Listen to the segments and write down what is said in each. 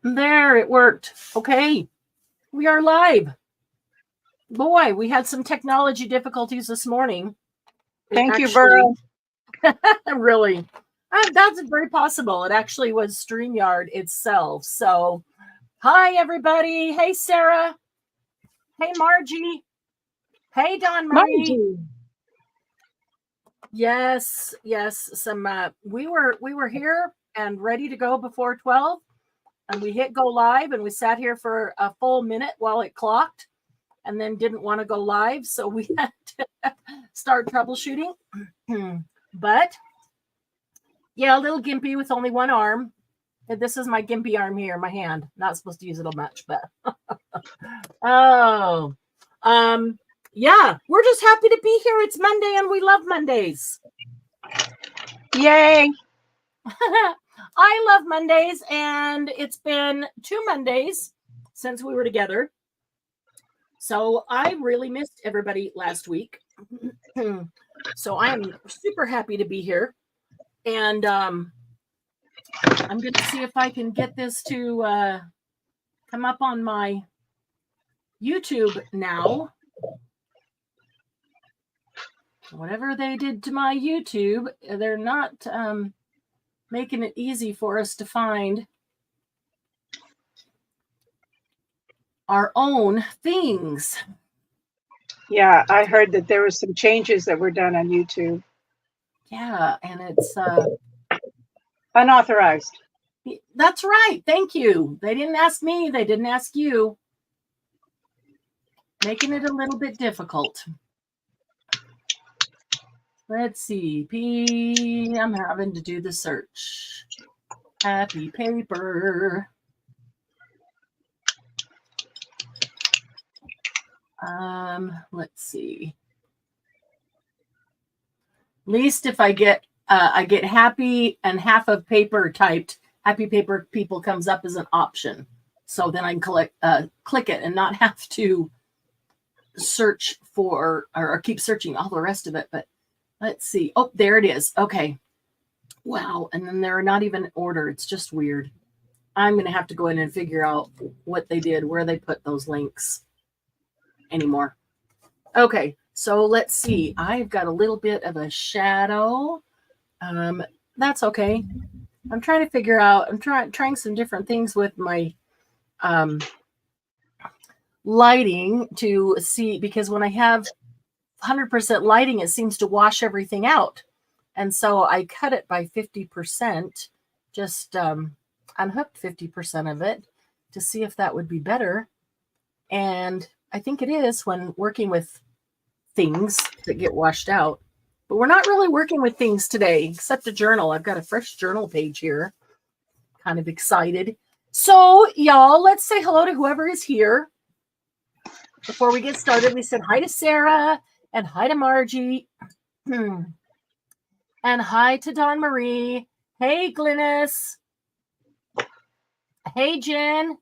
There, it worked. Okay, we are live. Boy, we had some technology difficulties this morning. Thank you, Burrow. Really, that's very possible. It actually was StreamYard itself. So, hi, everybody. Hey, Sarah. Hey, Margie. Hey, Dawn Marie. Margie. Yes. Some we were here and ready to go before 12. And we hit go live and we sat here for a full minute while it clocked and then didn't want to go live. So we had to start troubleshooting. But yeah, a little gimpy with only one arm. This is my gimpy arm here, my hand. Not supposed to use it much, but yeah, we're just happy to be here. It's Monday and we love Mondays. Yay. I love Mondays, and it's been 2 Mondays since we were together. So I really missed everybody last week. So I'm super happy to be here. And I'm going to see if I can get this to come up on my YouTube now. Whatever they did to my YouTube, they're not making it easy for us to find our own things. Yeah, I heard that there were some changes that were done on YouTube. Yeah, and it's unauthorized. That's right. Thank you. They didn't ask me. They didn't ask you. Making it a little bit difficult. Let's see. I'm having to do the search. Happy paper. Let's see. At least if I get happy and half of paper typed, happy paper people comes up as an option. So then I can click it and not have to search for or keep searching all the rest of it. But let's see. Oh, there it is. Okay. Wow. And then they're not even in order. It's just weird. I'm going to have to go in and figure out what they did, where they put those links anymore. Okay. So let's see. I've got a little bit of a shadow. That's okay. I'm trying to figure out, I'm trying some different things with my lighting to see, because when I have 100% lighting, it seems to wash everything out. And so I cut it by 50%, just unhooked 50% of it to see if that would be better. And I think it is when working with things that get washed out. But we're not really working with things today, except a journal. I've got a fresh journal page here. Kind of excited. So, y'all, let's say hello to whoever is here. Before we get started, we said hi to Sarah. And hi to Margie. And hi to Dawn Marie. Hey, Glynis. Hey, Jen.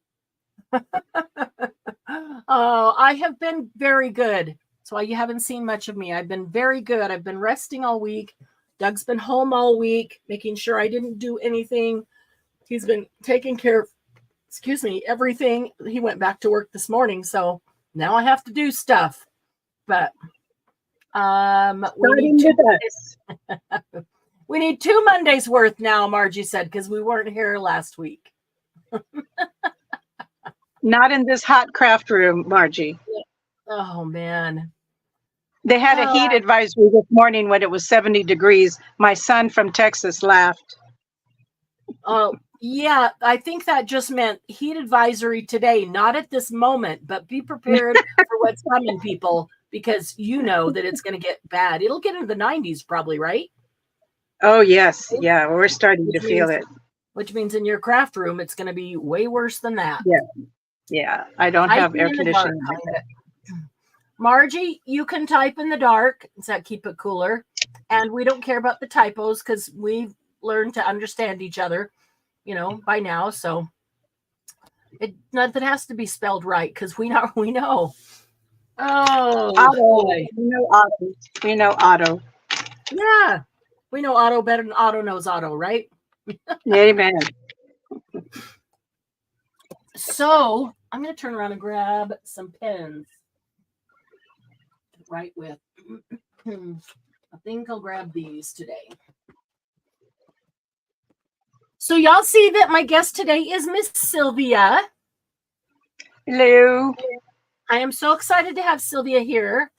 Oh, I have been very good. That's why you haven't seen much of me. I've been very good. I've been resting all week. Doug's been home all week, making sure I didn't do anything. He's been taking care of, everything. He went back to work this morning, so now I have to do stuff. But we need 2 Mondays worth now, Margie said, because we weren't here last week. Not in this hot craft room, Margie. Oh, man. They had a heat advisory this morning when it was 70 degrees. My son from Texas laughed. Oh, yeah. I think that just meant heat advisory today, not at this moment, but be prepared for what's coming, people, because you know that it's going to get bad. It'll get into the 90s probably, right? Oh, yes. Yeah, we're starting to feel it. Which means in your craft room, it's going to be way worse than that. Yeah. I don't have air conditioning. Margie, you can type in the dark. Does that keep it cooler? And we don't care about the typos because we've learned to understand each other, by now. So nothing has to be spelled right because we know. Oh, Otto. We know Otto. Yeah. We know Otto better than Otto knows Otto, right? Amen. So I'm going to turn around and grab some pens to write with. I think I'll grab these today. So y'all see that my guest today is Miss Sylvia. Hello. I am so excited to have Sylvia here.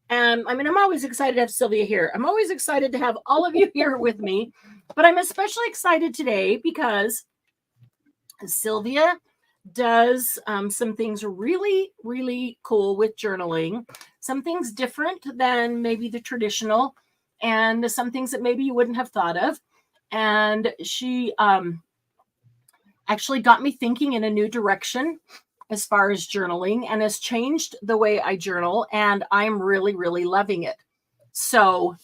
I mean, I'm always excited to have Sylvia here. I'm always excited to have all of you here with me, but I'm especially excited today because Sylvia does some things really, really cool with journaling, some things different than maybe the traditional, and some things that maybe you wouldn't have thought of. And she actually got me thinking in a new direction as far as journaling, and has changed the way I journal, and I'm really, really loving it. So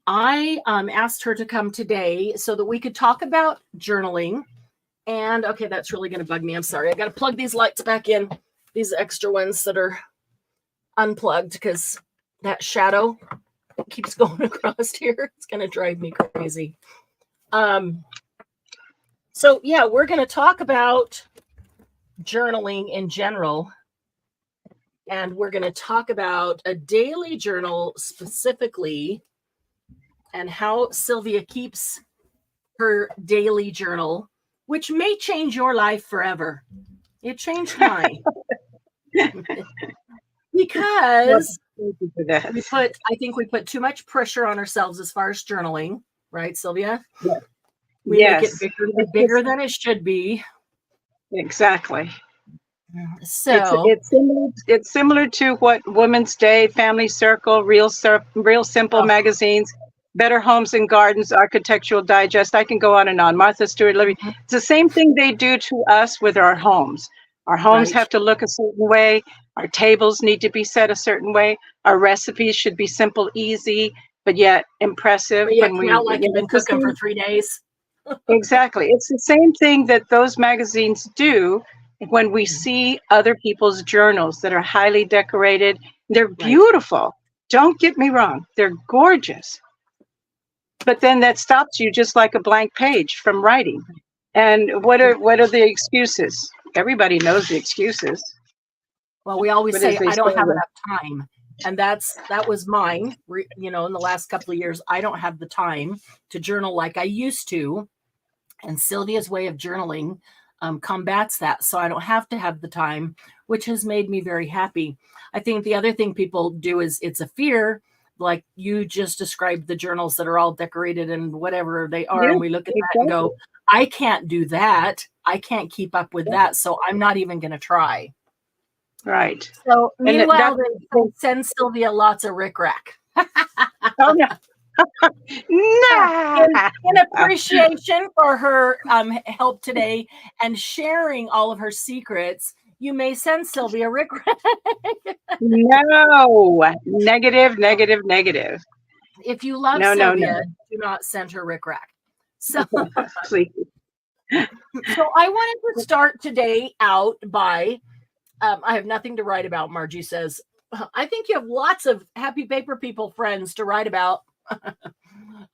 I asked her to come today so that we could talk about journaling. And okay, that's really going to bug me. I'm sorry. I got to plug these lights back in, these extra ones that are unplugged, because that shadow keeps going across here. It's going to drive me crazy. So yeah, we're going to talk about journaling in general, and we're going to talk about a daily journal specifically, and how Sylvia keeps her daily journal, which may change your life forever. It changed mine. Because I think we put too much pressure on ourselves as far as journaling, right, Sylvia? Yes. We make it bigger than it should be. Exactly. So it's similar to what Women's Day, Family Circle, Real Simple magazines, Better Homes and Gardens, Architectural Digest. I can go on and on. Martha Stewart Living. It's the same thing they do to us with our homes. Our homes have to look a certain way. Our tables need to be set a certain way. Our recipes should be simple, easy, but yet impressive. But when we smell like you've been cooking for 3 days. Exactly. It's the same thing that those magazines do when we see other people's journals that are highly decorated. They're beautiful. Don't get me wrong. They're gorgeous. But then that stops you just like a blank page from writing. And what are the excuses? Everybody knows the excuses. Well, we always say, I don't have enough time. And that was mine, in the last couple of years. I don't have the time to journal like I used to. And Sylvia's way of journaling combats that. So I don't have to have the time, which has made me very happy. I think the other thing people do is it's a fear, like you just described the journals that are all decorated and whatever they are. And we look at that and go, I can't do that. I can't keep up with that. So I'm not even going to try. Right. So meanwhile, they send Sylvia lots of rickrack. Oh, no. In appreciation for her help today and sharing all of her secrets, you may send Sylvia rickrack. No, negative. If you love Sylvia, do not send her rickrack. So, please. So I wanted to start today out by, I have nothing to write about, Margie says. I think you have lots of happy paper people friends to write about.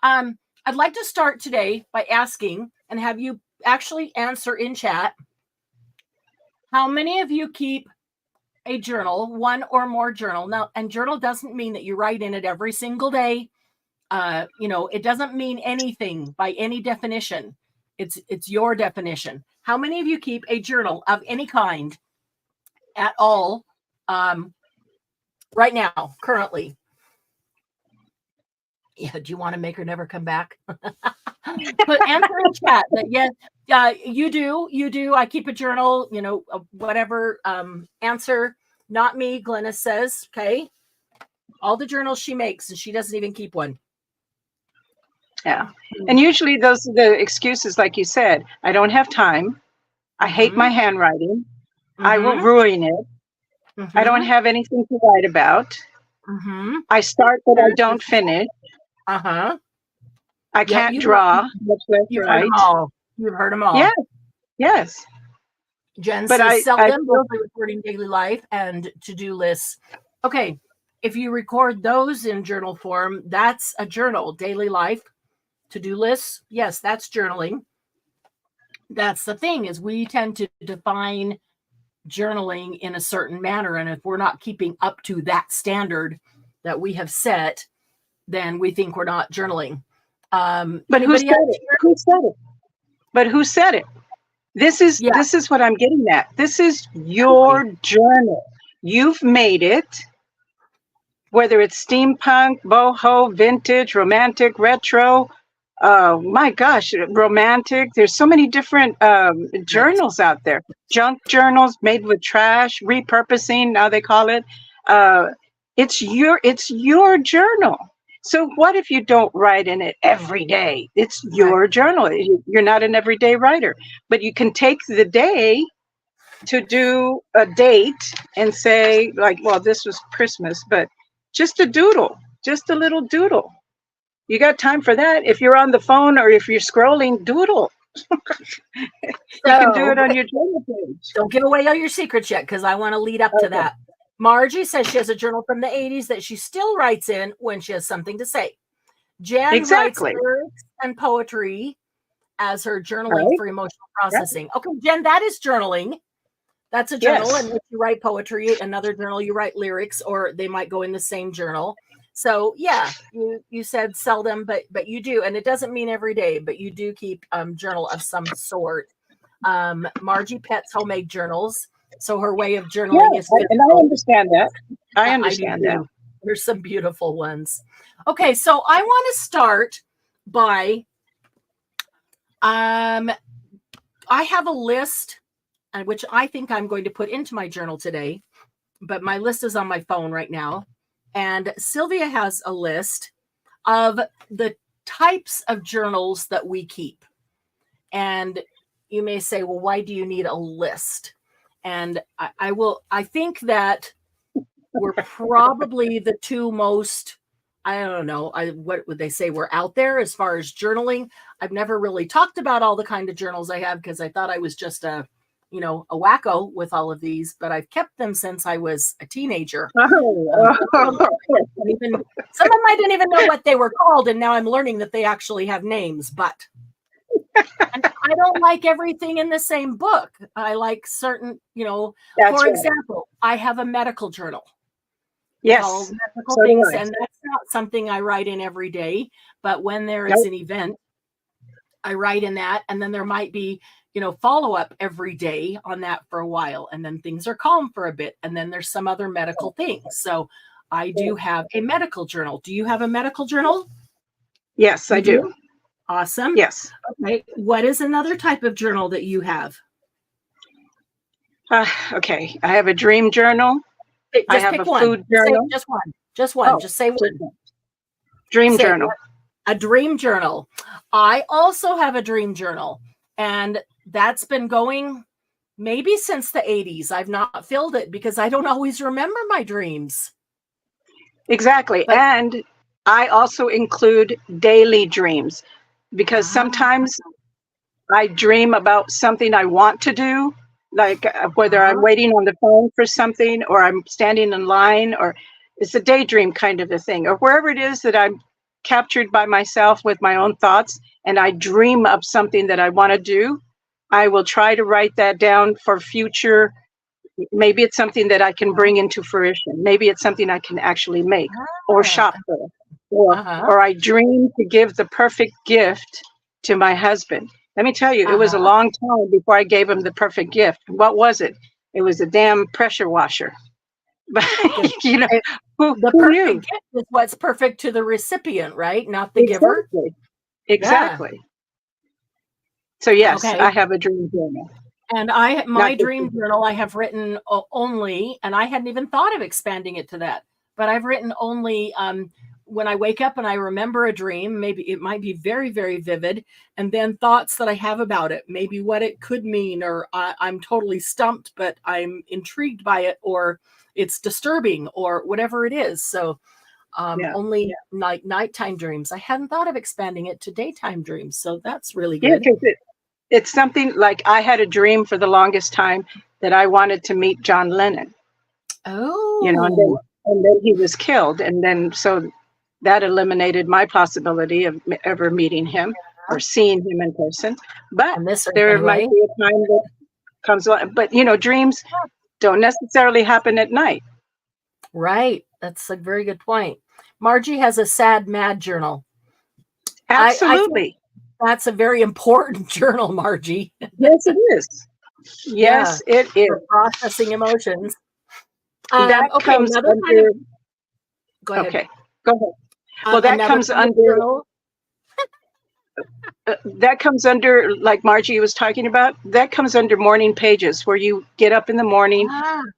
I'd like to start today by asking, and have you actually answer in chat, how many of you keep a journal, one or more journal? Now, and journal doesn't mean that you write in it every single day. It doesn't mean anything by any definition. It's your definition. How many of you keep a journal of any kind at all right now, currently? Yeah, do you want to make her never come back? Put answer in chat that yes, you do. I keep a journal, whatever. Answer, not me, Glennis says. Okay. All the journals she makes, and she doesn't even keep one. Yeah. And usually those are the excuses, like you said. I don't have time. I hate my handwriting. I will ruin it. I don't have anything to write about. I start, but I don't finish. I can't draw. You've heard them all. You've heard them all. Yeah. Yes. Jen says seldom, mostly recording daily life and to-do lists. Okay. If you record those in journal form, that's a journal. Daily life, to-do lists. Yes, that's journaling. That's the thing, is we tend to define journaling in a certain manner. And if we're not keeping up to that standard that we have set, then we think we're not journaling. But who said it? Who said it? But who said it? This is what I'm getting at. This is your journal. You've made it, whether it's steampunk, boho, vintage, romantic, retro. My gosh, romantic. There's so many different journals out there. Junk journals made with trash, repurposing, now they call it. It's your journal. So what if you don't write in it every day? It's your journal. You're not an everyday writer, but you can take the day to do a date and say, like, well, this was Christmas, but just a doodle, just a little doodle. You got time for that? If you're on the phone or if you're scrolling, doodle. You can do it on your journal page. Don't give away all your secrets yet, because I want to lead up to that. Margie says she has a journal from the 80s that she still writes in when she has something to say. Jen writes lyrics and poetry as her journaling for emotional processing. Okay, Jen, that is journaling. That's a journal in which you write poetry. Another journal, you write lyrics, or they might go in the same journal. So yeah, you said seldom, but you do, and it doesn't mean every day, but you do keep journal of some sort. Margie pets homemade journals, so her way of journaling is. And I understand that. I understand that. There's some beautiful ones. Okay, so I want to start by. I have a list, which I think I'm going to put into my journal today, but my list is on my phone right now. And Sylvia has a list of the types of journals that we keep. And you may say, well, why do you need a list? And I think that we're probably the two most, I don't know, what would they say, we're out there as far as journaling. I've never really talked about all the kind of journals I have because I thought I was just a wacko with all of these, but I've kept them since I was a teenager. Some of them I didn't even know what they were called, and now I'm learning that they actually have names. But and I don't like everything in the same book. I like certain, for example, I have a medical journal. Yes, medical things, and that's not something I write in every day. But when there is an event, I write in that, and then there might be follow up every day on that for a while. And then things are calm for a bit. And then there's some other medical things. So I do have a medical journal. Do you have a medical journal? Yes, I do. Awesome. Yes. Okay. What is another type of journal that you have? Okay. I have a dream journal. I have a food journal. Just one. Just one. Just say one. Dream journal. A dream journal. I also have a dream journal. And that's been going maybe since the 80s. I've not filled it because I don't always remember my dreams. Exactly. And I also include daily dreams because sometimes I dream about something I want to do, like whether I'm waiting on the phone for something or I'm standing in line, or it's a daydream kind of a thing, or wherever it is that I'm captured by myself with my own thoughts and I dream of something that I want to do. I will try to write that down for future. Maybe it's something that I can bring into fruition. Maybe it's something I can actually make or shop for. Or I dream to give the perfect gift to my husband. Let me tell you, it was a long time before I gave him the perfect gift. What was it? It was a damn pressure washer. But who knew? Gift is what's perfect to the recipient, right? Not the giver. Exactly. Yeah. So yes, I have a dream journal. And my dream journal, I have written only, and I hadn't even thought of expanding it to that, but I've written only when I wake up and I remember a dream, maybe it might be very, very vivid, and then thoughts that I have about it, maybe what it could mean, or I'm totally stumped, but I'm intrigued by it, or it's disturbing, or whatever it is. So only nighttime dreams. I hadn't thought of expanding it to daytime dreams. So that's really good. Yeah, it's something like I had a dream for the longest time that I wanted to meet John Lennon. Oh. And then he was killed. And then so that eliminated my possibility of ever meeting him. or seeing him in person. But On this earth, there anyway. might be a time that comes along. But dreams don't necessarily happen at night. Right. That's a very good point. Margie has a sad, mad journal. Absolutely. I that's a very important journal, Margie. Yes, it is. Yes, it is. For processing emotions. That Okay, comes another under. kind of. Go ahead. Okay, go ahead. Well, that Another comes kind of under. journal. That comes under, like Margie was talking about, that comes under morning pages, where you get up in the morning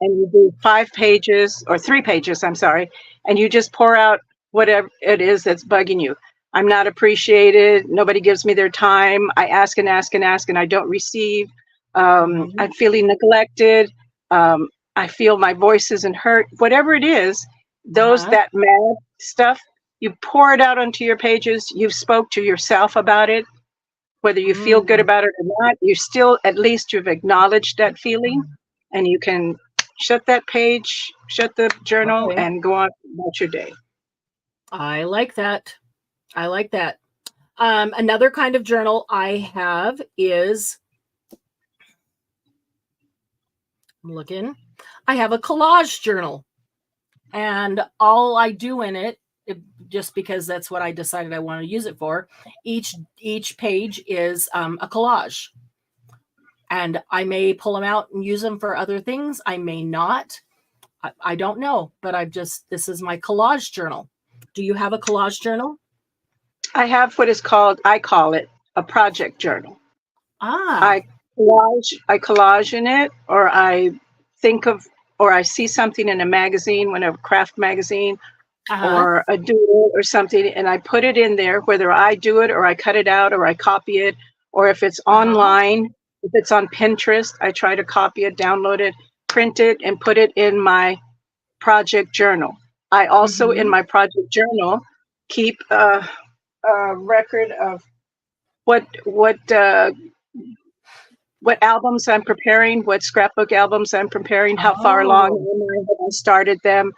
and you do 5 pages or 3 pages, I'm sorry, and you just pour out whatever it is that's bugging you. I'm not appreciated. Nobody gives me their time. I ask and ask and ask and I don't receive. I'm feeling neglected. I feel my voice isn't heard. Whatever it is, that mad stuff, you pour it out onto your pages. You've spoke to yourself about it. Whether you feel good about it or not, you still, at least you've acknowledged that feeling, and you can shut that page, shut the journal, and go on about your day. I like that. I like that. Another kind of journal I have is, I'm looking, I have a collage journal. And all I do in it, just because that's what I decided I want to use it for, each page is a collage. And I may pull them out and use them for other things. I may not. I don't know. But this is my collage journal. Do you have a collage journal? I have what is called, I call it a project journal. I collage in it, or I think of, or I see something in a magazine, whenever craft magazine, or a doodle or something, and I put it in there, whether I do it or I cut it out or I copy it, or if it's online, if it's on Pinterest, I try to copy it, download it, print it, and put it in my project journal. I also, in my project journal, keep a record of what albums I'm preparing, what scrapbook albums I'm preparing, how far along have I started them,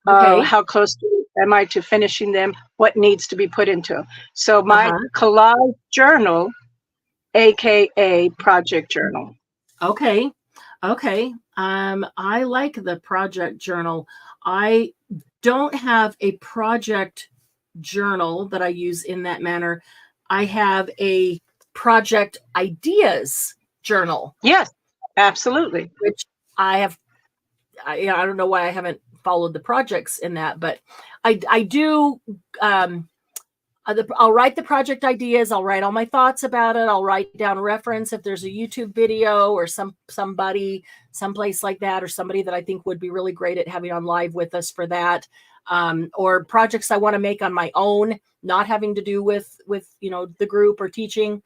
how close am I to finishing them, what needs to be put into them. So my collage journal, aka project journal. Okay. I like the project journal. I don't have a project journal that I use in that manner. I have a project ideas journal. Yes, absolutely. Which I don't know why I haven't followed the projects in that, but I do. I'll write the project ideas. I'll write all my thoughts about it. I'll write down reference if there's a YouTube video or somebody someplace like that, or somebody that I think would be really great at having on live with us for that, or projects I want to make on my own, not having to do with the group or teaching.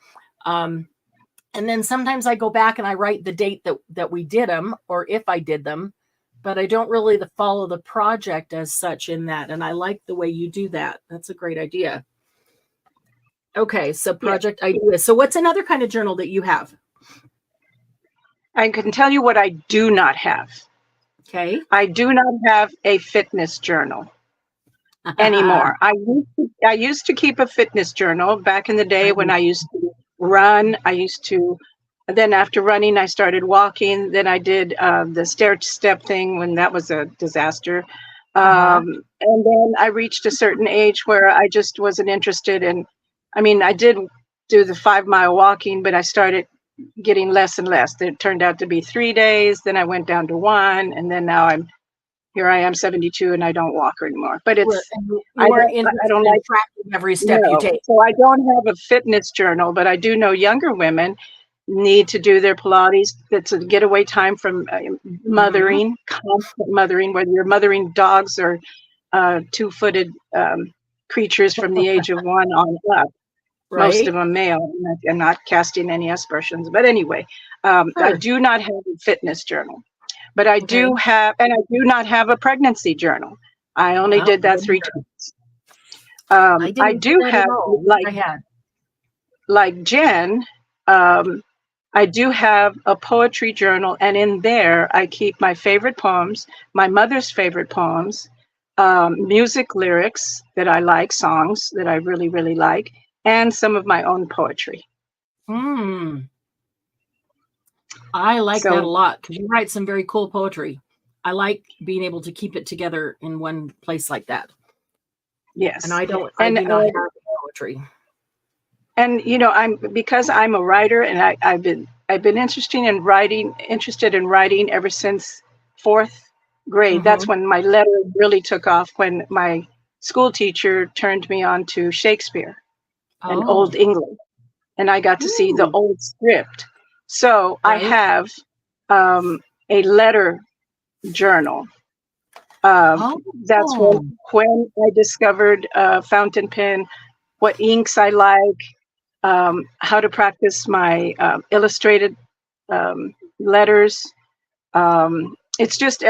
And then sometimes I go back and I write the date that we did them, or if I did them, but I don't really follow the project as such in that. And I like the way you do that. That's a great idea. Okay, so project ideas. So what's another kind of journal that you have? I can tell you what I do not have. Okay. I do not have a fitness journal anymore. I used to keep a fitness journal back in the day when I used to run. Then after running, I started walking. Then I did the stair-step thing when that was a disaster. And then I reached a certain age where I just wasn't interested in, I did do the 5-mile walking, but I started getting less and less. It turned out to be 3 days. Then I went down to 1. And then now here I am 72 and I don't walk anymore. But I don't like tracking every step you take. So I don't have a fitness journal, but I do know younger women need to do their Pilates. That's a getaway time from mothering, constant mothering, whether you're mothering dogs or 2-footed creatures from the age of 1 on up. Right. Most of them male, and not casting any aspersions. But anyway, I do not have a fitness journal, but I do have, and I do not have a pregnancy journal. I only did that 3 times. I do have, like Jen, I do have a poetry journal, and in there I keep my favorite poems, my mother's favorite poems, music lyrics that I like, songs that I really, really like, and some of my own poetry. I like that a So lot because you write some very cool poetry. I like being able to keep it together in one place like that. And yes, I do and not have poetry. and you know, because I'm a writer, and I've been interested in writing ever since fourth grade. That's when my letter really took off, when my school teacher turned me on to Shakespeare and Oh, Old English, and I got to see the ooh, old script. So I right. have a letter journal. Um, that's Oh, when I discovered fountain pen, what inks I like, how to practice my illustrated letters. It's just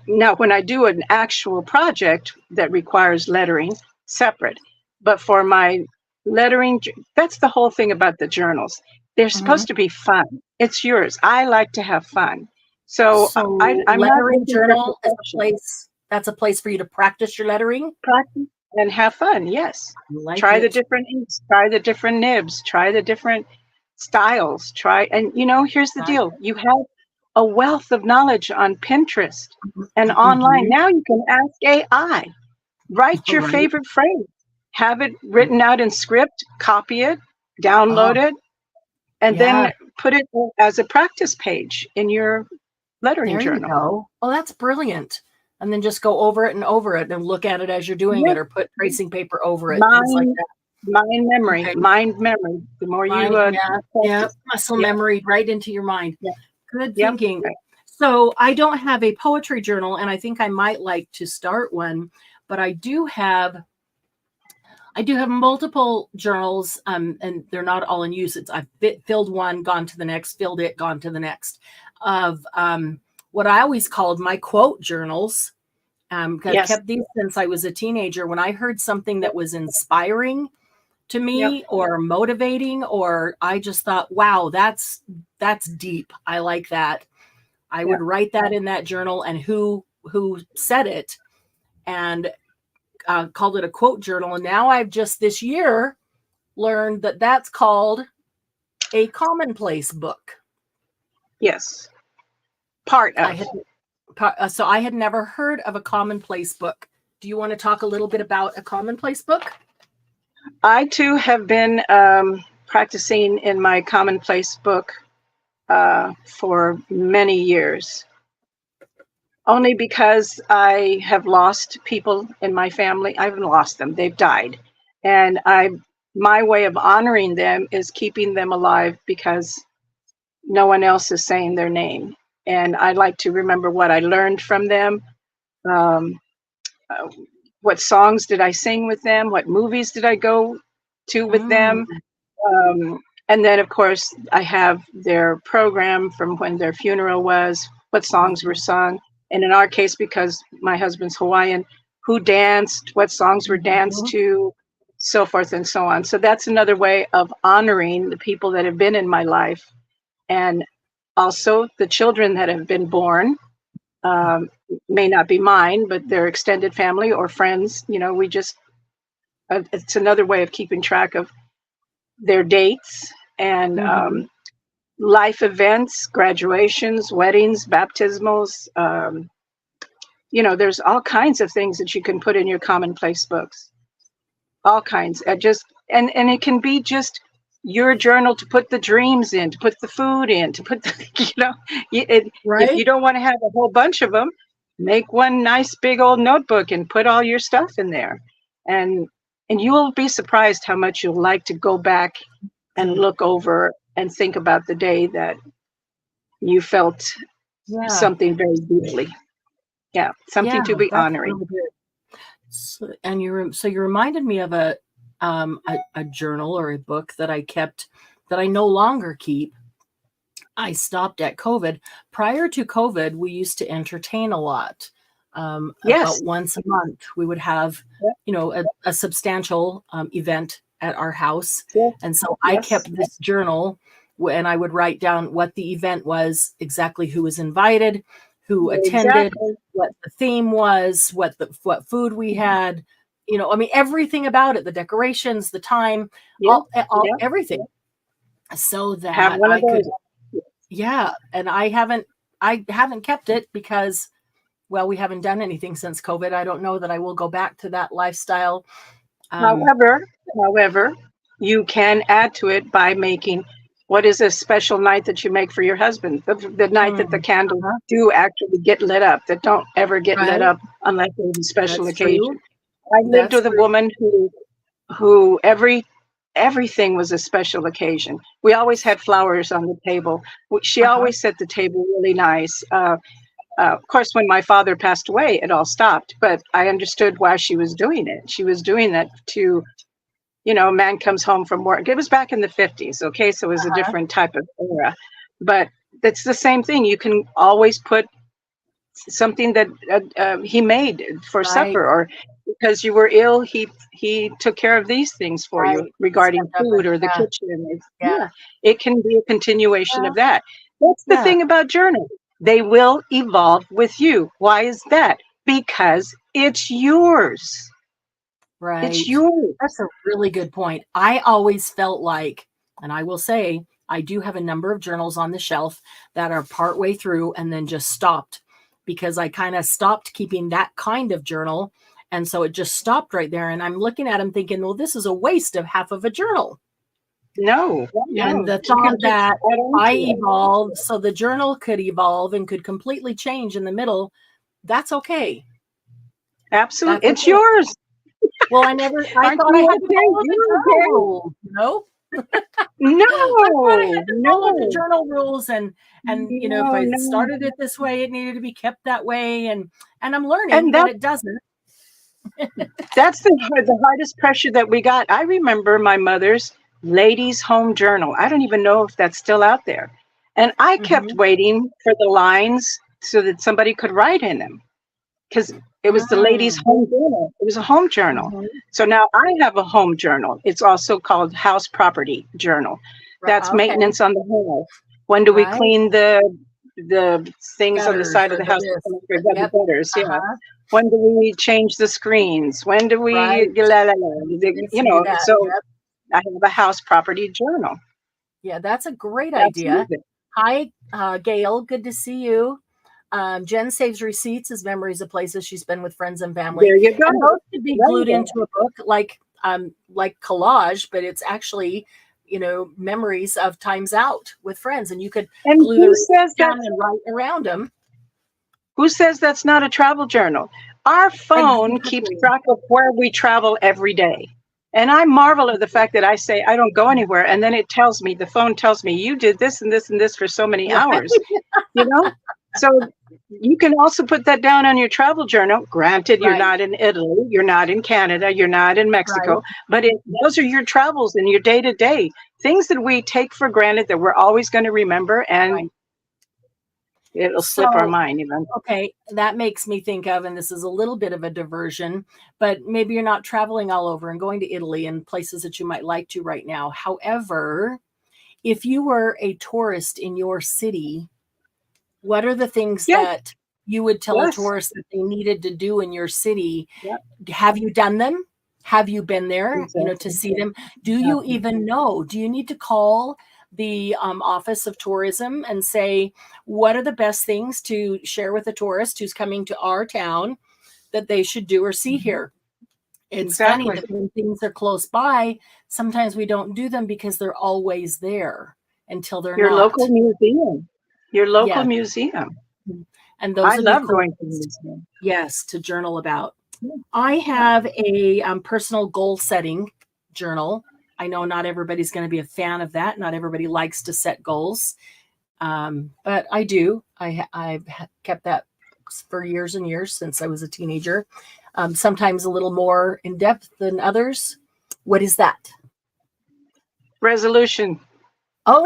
now when I do an actual project that requires lettering, separate. But for my lettering, that's the whole thing about the journals. They're mhm. supposed to be fun. It's yours. I like to have fun. So So I'm not lettering looking for journal is a perfection. place. That's a place for you to practice your lettering. Practice and have fun. Yes. I like Try the it. different inks, try the different nibs, try the different styles, and here's the Right. deal. You have a wealth of knowledge on Pinterest and online. Mhm. Now you can ask AI, write your Right. favorite phrase, have it written out in script, copy it, download Oh, it, and yeah. then put it as a practice page in your lettering There you journal. go. Oh, that's brilliant. And then just go over it and look at it as you're doing Yes. it, or put tracing paper over it, things like Mind, that. Okay. mind memory. The more you Mind, yeah, yeah, practice. muscle Yeah, memory right into your mind. yeah, Good yep. thinking. So I don't have a poetry journal, and I think I might like to start one, but I do have multiple journals, and they're not all in use. I've filled one, gone to the next, filled it, gone to the next, of what I always called my quote journals. I've Yes. kept these since I was a teenager. When I heard something that Yep. was inspiring to Yep. me or motivating, or I just thought, wow, that's deep. I like that. I would Yep. write that in that journal, and who said it, and called it a quote journal. And now I've just this year learned that that's called a commonplace book. Yes. Part I of. had so I had never heard of a commonplace book. Do you want to talk a little bit about a commonplace book? I too have been practicing in my commonplace book for many years, only because I have lost people in my family. I haven't lost them; they've died, and my way of honoring them is keeping them alive because no one else is saying their name, and I like to remember what I learned from them. Um, uh, what songs did I sing with them? What movies did I go to with Mm, them? And then, of course, I have their program from when their funeral was, what songs were mhm, sung. And in our case, because my husband's Hawaiian, who danced, what songs were danced mhm, to, so forth and so on. So that's another way of honoring the people that have been in my life, and also the children that have been born. Um, may not be mine, but their extended family or friends. We just, it's another way of keeping track of their dates and mhm. life events, graduations, weddings, baptismals. There's all kinds of things that you can put in your commonplace books. All kinds. And it can be just your journal to put the dreams in, to put the food in, to put the, if Right? you don't want to have a whole bunch of them, make one nice big old notebook and put all your stuff in there. And and you will be surprised how much you'll like to go back and Mm, look over and think about the day that you felt yeah, something very deeply. Yeah, yeah, something to be that's honoring. really good. So you reminded me of a journal or a book that I kept that I no longer keep. I stopped at COVID. Prior to COVID, we used to entertain a lot. Yes. About once a month, we would have, Yep. a substantial event at our house. Yes. And so I Yes. kept this journal, and I would write down what the event was, exactly who was invited, who attended, Exactly. what the theme was, what food we had, I mean, everything about it, the decorations, the time, Yeah, yeah. everything, so Have that one of I could, those. yeah. And I haven't kept it because, well, we haven't done anything since COVID. I don't know that I will go back to that lifestyle. Um, However, you can add to it by making what is a special night that you make for your husband, the night that the candles uh-huh, do actually get lit up, that don't ever get lit right. up unless there's a special That's occasion. true. I lived That's with a true. woman who everything was a special occasion. We always had flowers on the table. She Uh-huh. always set the table really nice. Of course, when my father passed away, it all stopped, but I understood why she was doing it. She was doing that to, a man comes home from work. It was back in the 50s, okay? So it was a Uh-huh. different type of era. But it's the same thing. You can always put something that he made for Right. supper, or because you were ill, he took care of these things for you Right. regarding Stepped up food and or the yeah. kitchen. Yeah. Yeah, it can be a continuation Well, of that. That's the yeah. thing about journals. They will evolve with you. Why is that? Because it's yours. It's Right. yours. That's a really good point. I always felt like, and I will say, I do have a number of journals on the shelf that are partway through and then just stopped because I kind of stopped keeping that kind of journal. And so it just stopped right there. And I'm looking at them thinking, well, this is a waste of half of a journal. No, And no. the You can thought just that add on I to it. evolved so the journal could evolve and could completely change in the middle, that's okay. Absolutely. That's It's okay. yours. Well, I Aren't thought I you had to okay? follow the You're journal okay. rules, I thought I No, had to follow the no, journal rules and if no, I no. started it this way, it needed to be kept that way and I'm And learning that it doesn't. that's the hardest pressure that we got. I remember my mother's ladies' home journal. I don't even know if that's still out there. And I kept Mhm. waiting for the lines so that somebody could write in them because it was the ladies' Mm. home journal. It was a home journal. Mhm. So now I have a home journal. It's also called house property journal. That's Okay. maintenance on the house. When do we Right. clean the things on the Gutters side of or the the house? this. The Yep. gutters, yeah. Uh-huh. When do we change the screens? When do we, Right. la, la, la, I see that. so Yep. I have a house property journal. Yeah, that's a great idea. Absolutely. Hi, Gail. Good to see you. Jen saves receipts as memories of places she's been with friends and family. There you go. And those could be There you glued go. into a book like collage, but it's actually, memories of times out with friends. And you could And glue the receipts down and write around them. who says that's not a travel journal? Our phone keeps Exactly. track of where we travel every day. And I marvel at the fact that I say I don't go anywhere. And then the phone tells me, you did this and this and this for so many Right. hours, you know? So you can also put that down on your travel journal. Granted, you're Right. not in Italy, you're not in Canada, you're not in Right. Mexico, but those are your travels and your day to day things that we take for granted that we're always going to remember, and Right. it'll slip our So, mind even. okay, that makes me think of, and this is a little bit of a diversion, but maybe you're not traveling all over and going to Italy and places that you might like to right now. However, if you were a tourist in your city, what are the things Yes, that you would tell a yes, tourist that they needed to do in your city? yeah, Have you done them? Have you been there, to exactly, see them? Do you exactly. even know? Do you need to call the Office of Tourism and say, what are the best things to share with a tourist who's coming to our town that they should do or see Mhm. here? It's funny Exactly. that when things are close by, sometimes we don't do them because they're always there until they're Your local not. museum. Your local Yes. museum. And those I would be love cool going to the things, museum. yes, to journal about. Yeah, I yeah. have a personal goal setting journal. I know not everybody's going to be a fan of that. Not everybody likes to set goals, but I do. I've kept that for years and years since I was a teenager. Sometimes a little more in depth than others. What is that? Resolution. Oh,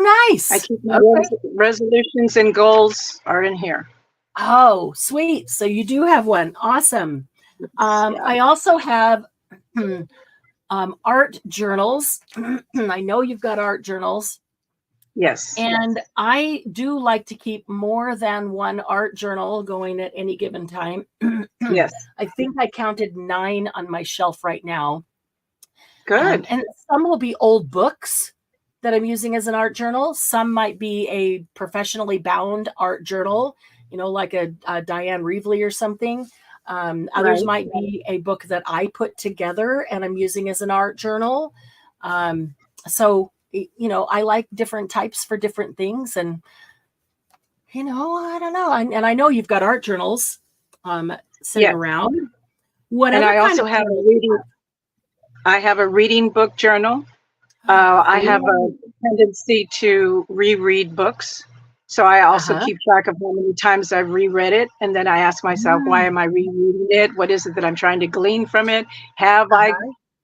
I nice. keep my Okay. resolutions and goals are in here. Oh, sweet. So you do have one. Awesome. Yeah. I also have art journals. I know you've got art journals. Yes. And I do like to keep more than one art journal going at any given time. Yes. I think I counted 9 on my shelf right now. Good. And some will be old books that I'm using as an art journal. Some might be a professionally bound art journal, like a Diane Reevely or something. Others Right. might be a book that I put together and I'm using as an art journal. So, I like different types for different things. And, I don't know. And I know you've got art journals sitting Yes. around. And Whatever I kind also of have a reading. I have a reading book journal. I have a tendency to reread books. So I also keep track of how many times I've reread it. And then I ask myself, why am I rereading it? What is it that I'm trying to glean from it? Have I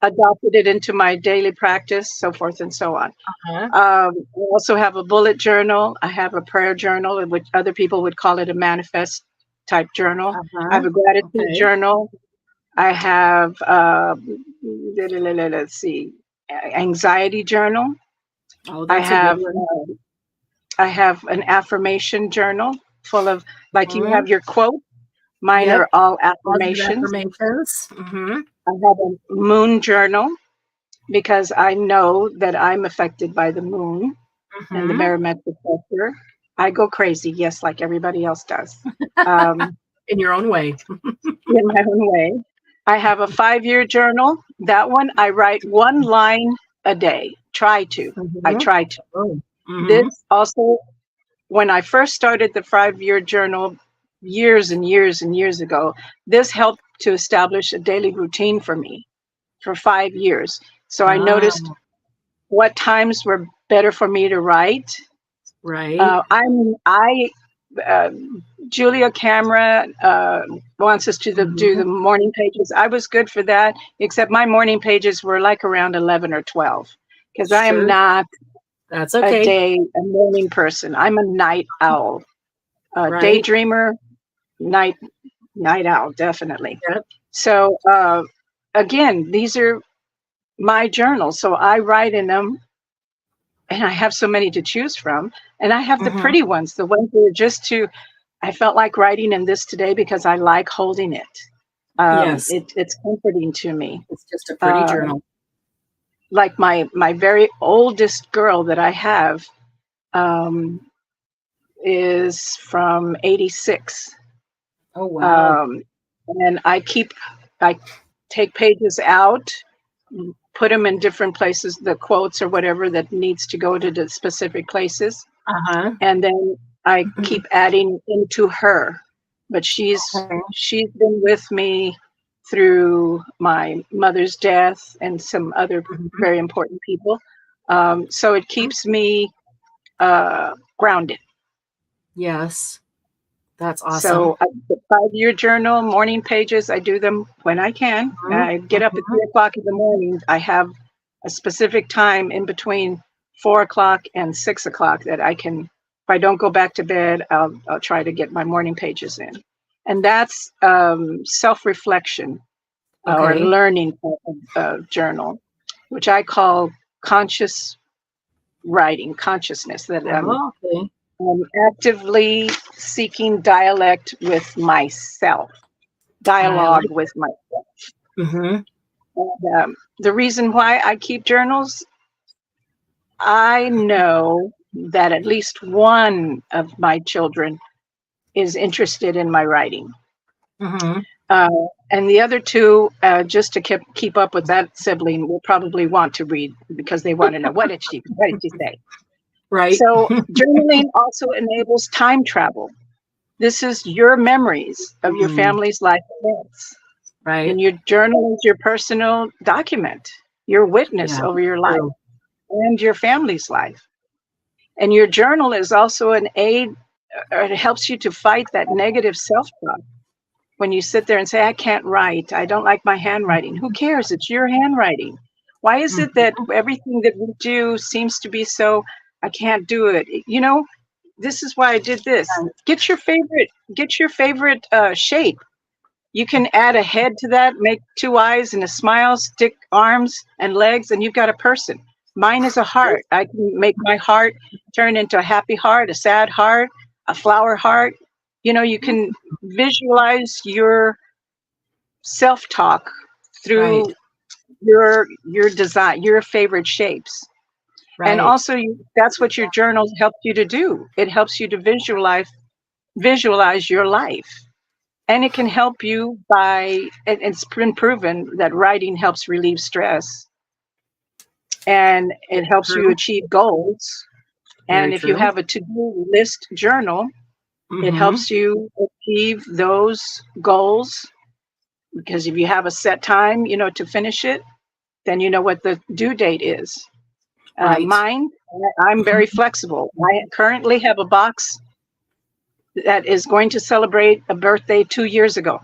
adopted it into my daily practice? So forth and so on. I also have a bullet journal. I have a prayer journal, which other people would call it a manifest type journal. I have a gratitude journal. I have, let's see, anxiety journal. Oh, that's a good one. I have an affirmation journal full of, like you have your quote. Mine are all affirmations. I have a moon journal because I know that I'm affected by the moon and the barometric pressure. I go crazy, yes, like everybody else does. In your own way. In my own way. I have a 5-year journal. That one, I write 1 line a day. Try to. I try to. This also, when I first started the 5-year journal years and years and years ago, this helped to establish a daily routine for me for 5 years. So I noticed what times were better for me to write. Right. Julia Camera wants us to do the morning pages. I was good for that, except my morning pages were like around 11 or 12 because I am not a morning person. I'm a night owl, daydreamer, night owl, definitely. So again, these are my journals. So I write in them. And I have so many to choose from. And I have the pretty ones, the ones that are just I felt like writing in this today because I like holding it. It's comforting to me. It's just a pretty journal. Like my very oldest girl that I have is from 86. Oh, wow. And I take pages out, put them in different places, the quotes or whatever that needs to go to the specific places. And then I keep adding into her. But she's been with me through my mother's death and some other very important people. So it keeps me grounded. Yes. That's awesome. So the 5-year journal, morning pages, I do them when I can. I get up at 3 o'clock in the morning. I have a specific time in between 4 o'clock and 6 o'clock that I can, if I don't go back to bed, I'll try to get my morning pages in. And that's self-reflection or learning journal, which I call conscious writing, consciousness, that I'm actively seeking dialogue with myself. And, the reason why I keep journals, I know that at least one of my children is interested in my writing. And the other 2, just to keep up with that sibling, will probably want to read because they want to know what did she say. Right. So journaling also enables time travel. This is your memories of your family's life events. Right. And your journal is your personal document, your witness over your life and your family's life. And your journal is also an aid, or it helps you to fight that negative self-talk. When you sit there and say, I can't write, I don't like my handwriting. Who cares? It's your handwriting. Why is it that everything that we do seems to be so, I can't do it? This is why I did this. Get your favorite shape. You can add a head to that, make 2 eyes and a smile, stick arms and legs, and you've got a person. Mine is a heart. I can make my heart turn into a happy heart, a sad heart, a flower heart. You can visualize your self-talk through Right. your design, your favorite shapes. And Right. also that's what your journal helps you to do. It helps you to visualize your life. And it can help you it's been proven that writing helps relieve stress, and it helps you True. achieve goals. Very And if you true. have a to-do list journal, it Mm-hmm. helps you achieve those goals, because if you have a set time, to finish it, then you know what the due date is. Right. Mine, I'm very flexible. I currently have a box that is going to celebrate a birthday 2 years ago.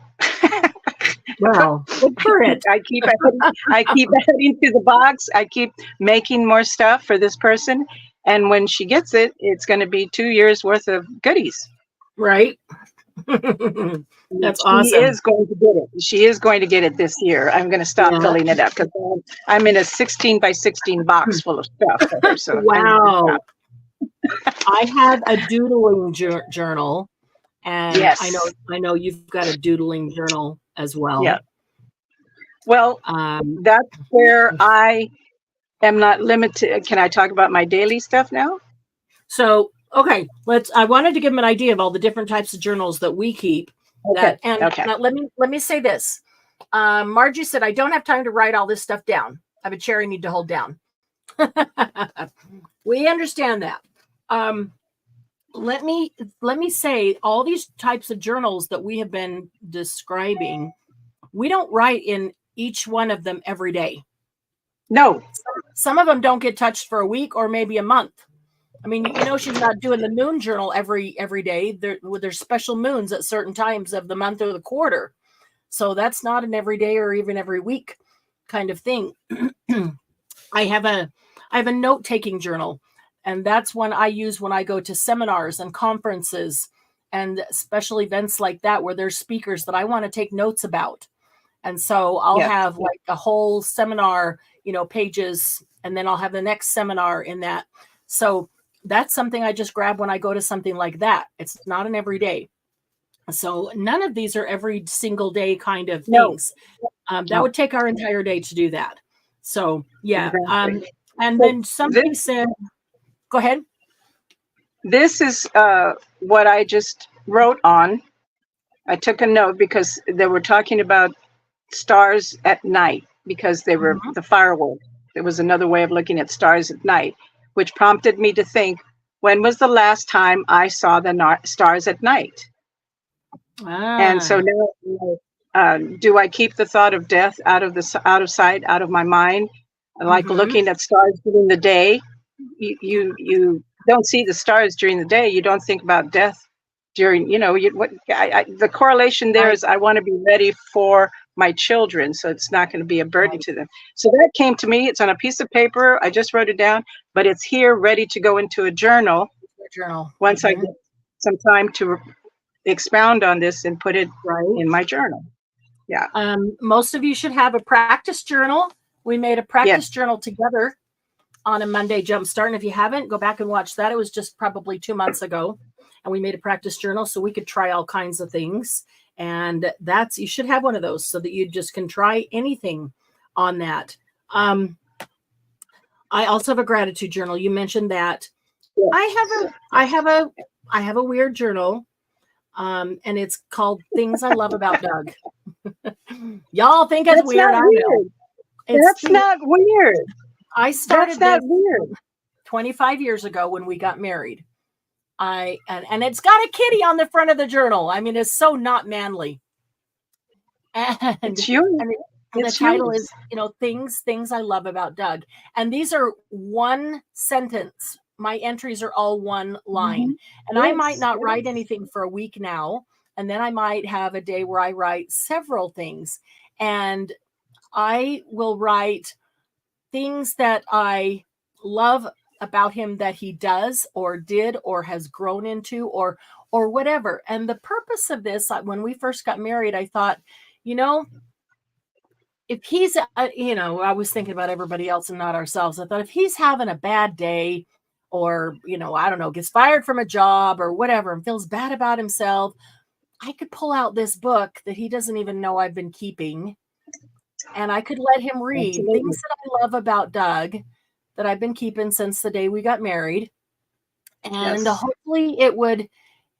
Well, look for it. I keep adding to the box. I keep making more stuff for this person. And when she gets it, it's going to be 2 years worth of goodies. Right. That's She awesome. is going to get it. She is going to get it this year. I'm going to stop Yeah. filling it up because I'm in a 16 by 16 box full of stuff for her. So Wow. I have a doodling journal, and yes. I know you've got a doodling journal as well. Yeah. Well, that's where I am not limited. Can I talk about my daily stuff now? So, okay, I wanted to give them an idea of all the different types of journals that we keep. Okay. Now let me say this. Margie said, I don't have time to write all this stuff down. I have a chair I need to hold down. We understand that. Let me say, all these types of journals that we have been describing, we don't write in each one of them every day. No. Some of them don't get touched for a week or maybe a month. I mean, she's not doing the moon journal every day. There's special moons at certain times of the month or the quarter. So that's not an every day or even every week kind of thing. I have a note-taking journal, and that's one I use when I go to seminars and conferences and special events like that, where there's speakers that I want to take notes about. And so I'll have like a whole seminar, pages, and then I'll have the next seminar in that. So that's something I just grab when I go to something like that. It's not an everyday. So none of these are every single day kind of things. That would take our entire day to do that. So yeah. Exactly. And then somebody said, go ahead. This is what I just wrote on. I took a note because they were talking about stars at night, because they were the fireworks. There was another way of looking at stars at night, which prompted me to think, when was the last time I saw the stars at night? And so now, do I keep the thought of death out of sight, out of my mind? Like looking at stars during the day, you don't see the stars during the day. You don't think about death during. The correlation there is I want to be ready for my children, so it's not going to be a burden to them. So that came to me. It's on a piece of paper. I just wrote it down, but it's here ready to go into a journal. Once I get some time to expound on this and put it in my journal. Yeah. Most of you should have a practice journal. We made a practice journal together on a Monday Jumpstart. And if you haven't, go back and watch that. It was just probably 2 months ago. And we made a practice journal so we could try all kinds of things. And you should have one of those so that you just can try anything on that. I also have a gratitude journal. You mentioned that. Yeah. I have a weird journal. And it's called Things I Love About Doug. Y'all think it's weird. I know. That's not weird. I started That's not weird. 25 years ago when we got married. And it's got a kitty on the front of the journal. I mean, it's so not manly. And it's yours. The title is, Things I Love About Doug. And these are one sentence. My entries are all one line. And I might not write anything for a week now. And then I might have a day where I write several things. And I will write things that I love about him that he does or did or has grown into or whatever. And the purpose of this, when we first got married, I thought, if he's, I was thinking about everybody else and not ourselves. I thought if he's having a bad day or, I don't know, gets fired from a job or whatever and feels bad about himself, I could pull out this book that he doesn't even know I've been keeping. And I could let him read Absolutely. things that I love about Doug that I've been keeping since the day we got married. And Yes. hopefully it would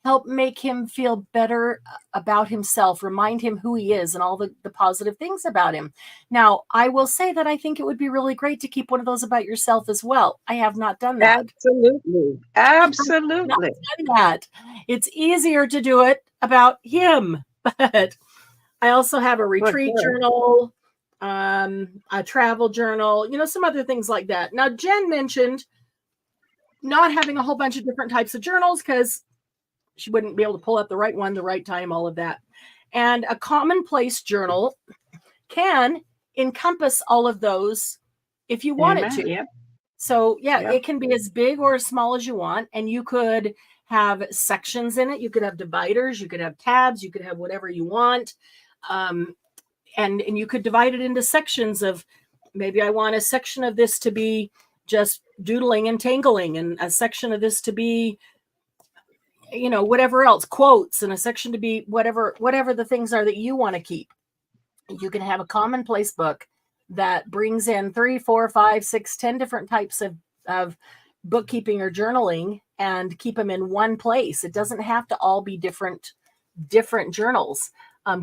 help make him feel better about himself, remind him who he is and all the positive things about him. Now, I will say that I think it would be really great to keep one of those about yourself as well. I have not done that. Absolutely. Absolutely. Not done that. It's easier to do it about him, but I also have a retreat journal, a travel journal, some other things like that. Now, Jen mentioned not having a whole bunch of different types of journals because she wouldn't be able to pull up the right one, the right time, all of that. And a commonplace journal can encompass all of those if you want it to. Yep. So, it can be as big or as small as you want. And you could have sections in it. You could have dividers. You could have tabs. You could have whatever you want. And you could divide it into sections of, maybe I want a section of this to be just doodling and tangling, and a section of this to be, whatever else, quotes, and a section to be whatever the things are that you want to keep. You can have a commonplace book that brings in 3, 4, 5, 6, 10 different types of bookkeeping or journaling and keep them in one place. It doesn't have to all be different journals.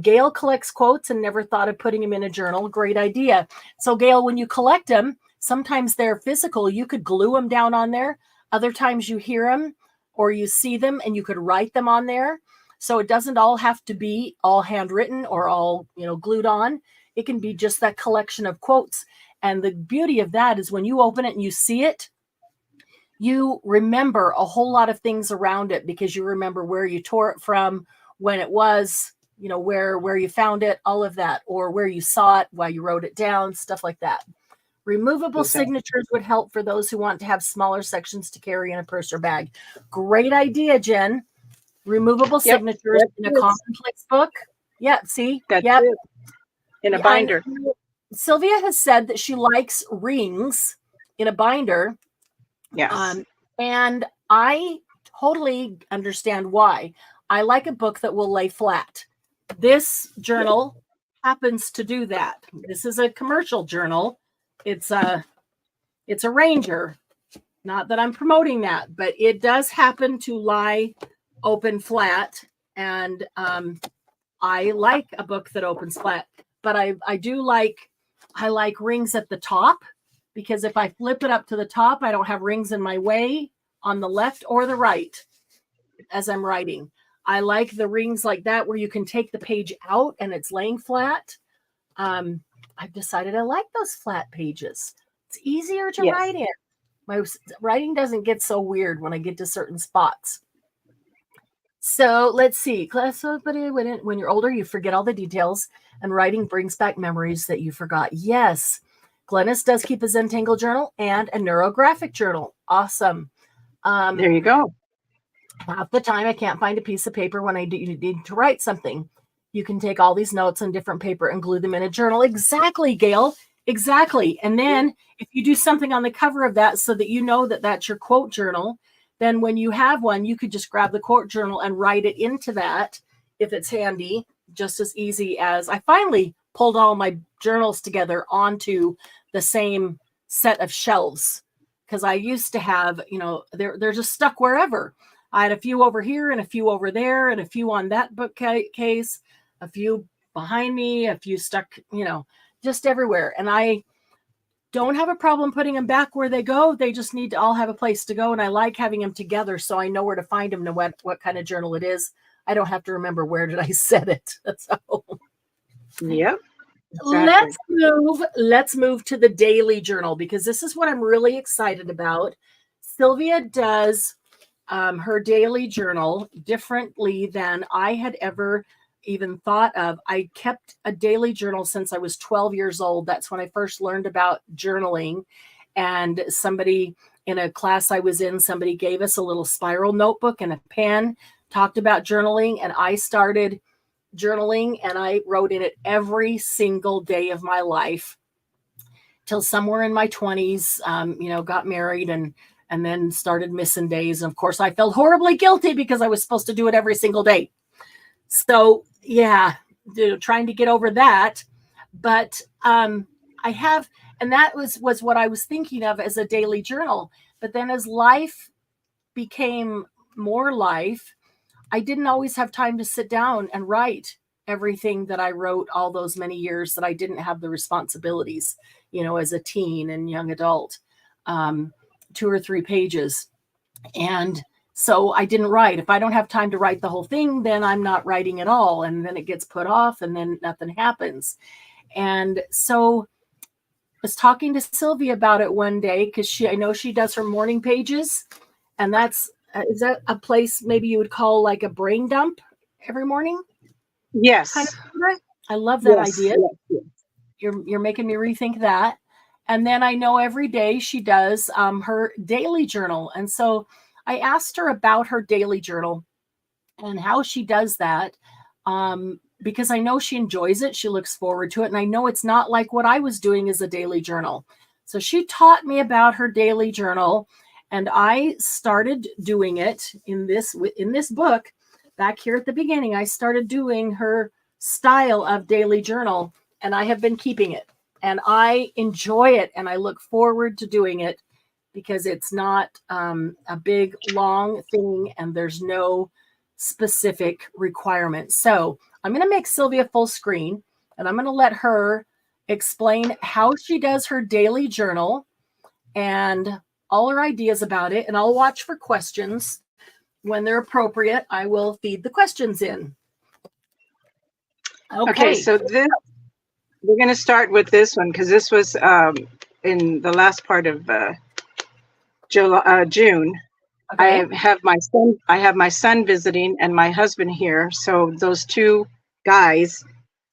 Gail collects quotes and never thought of putting them in a journal. Great idea. So Gail, when you collect them, sometimes they're physical. You could glue them down on there. Other times you hear them or you see them and you could write them on there. So it doesn't all have to be all handwritten or all, glued on. It can be just that collection of quotes. And the beauty of that is when you open it and you see it, you remember a whole lot of things around it because you remember where you tore it from, when it was, where you found it, all of that, or where you saw it, why you wrote it down, stuff like that. Removable signatures would help for those who want to have smaller sections to carry in a purse or bag. Great idea, Jen. Removable signatures in a commonplace book. Yeah, see? In a binder. Sylvia has said that she likes rings in a binder. Yes. And I totally understand why. I like a book that will lay flat. This journal happens to do that. This is a commercial journal. It's a Ranger. Not that I'm promoting that, but it does happen to lie open flat. And I like a book that opens flat, but I like rings at the top, because if I flip it up to the top, I don't have rings in my way on the left or the right as I'm writing. I like the rings like that where you can take the page out and it's laying flat. I've decided I like those flat pages. It's easier to write in. My writing doesn't get so weird when I get to certain spots. So let's see. When you're older, you forget all the details, and writing brings back memories that you forgot. Yes. Glennis does keep a Zentangle journal and a neurographic journal. Awesome. There you go. Half the time I can't find a piece of paper when I need to write something. You can take all these notes on different paper and glue them in a journal. Exactly, Gail. Exactly. And then if you do something on the cover of that so that you know that that's your quote journal, then when you have one, you could just grab the quote journal and write it into that if it's handy, just as easy as I finally pulled all my journals together onto the same set of shelves, because I used to have, they're just stuck wherever. I had a few over here and a few over there and a few on that bookcase, a few behind me, a few stuck, just everywhere. And I don't have a problem putting them back where they go. They just need to all have a place to go. And I like having them together so I know where to find them, no matter what kind of journal it is. I don't have to remember where did I set it. So, yep. Exactly. Let's move to the daily journal, because this is what I'm really excited about. Sylvia does her daily journal differently than I had ever even thought of. I kept a daily journal since I was 12 years old. That's when I first learned about journaling. And somebody in a class I was in, somebody gave us a little spiral notebook and a pen, talked about journaling. And I started journaling, and I wrote in it every single day of my life till somewhere in my 20s, got married and then started missing days. And of course, I felt horribly guilty because I was supposed to do it every single day. So yeah, trying to get over that. But I have, and that was what I was thinking of as a daily journal. But then as life became more life, I didn't always have time to sit down and write everything that I wrote all those many years that I didn't have the responsibilities, as a teen and young adult, 2 or 3 pages. And so I didn't write. If I don't have time to write the whole thing, then I'm not writing at all. And then it gets put off and then nothing happens. And so I was talking to Sylvia about it one day because I know she does her morning pages. And is that a place maybe you would call like a brain dump every morning? Yes. Kind of. I love that idea. Yes. You're making me rethink that. And then I know every day she does her daily journal. And so I asked her about her daily journal and how she does that, because I know she enjoys it. She looks forward to it. And I know it's not like what I was doing as a daily journal. So she taught me about her daily journal, and I started doing it in this book. Back here at the beginning, I started doing her style of daily journal, and I have been keeping it. And I enjoy it, and I look forward to doing it because it's not a big, long thing, and there's no specific requirements. So I'm going to make Sylvia full screen, and I'm going to let her explain how she does her daily journal and all her ideas about it. And I'll watch for questions. When they're appropriate, I will feed the questions in. Okay, so we're going to start with this one because this was in the last part of June. Okay. I have my son visiting and my husband here. So those two guys,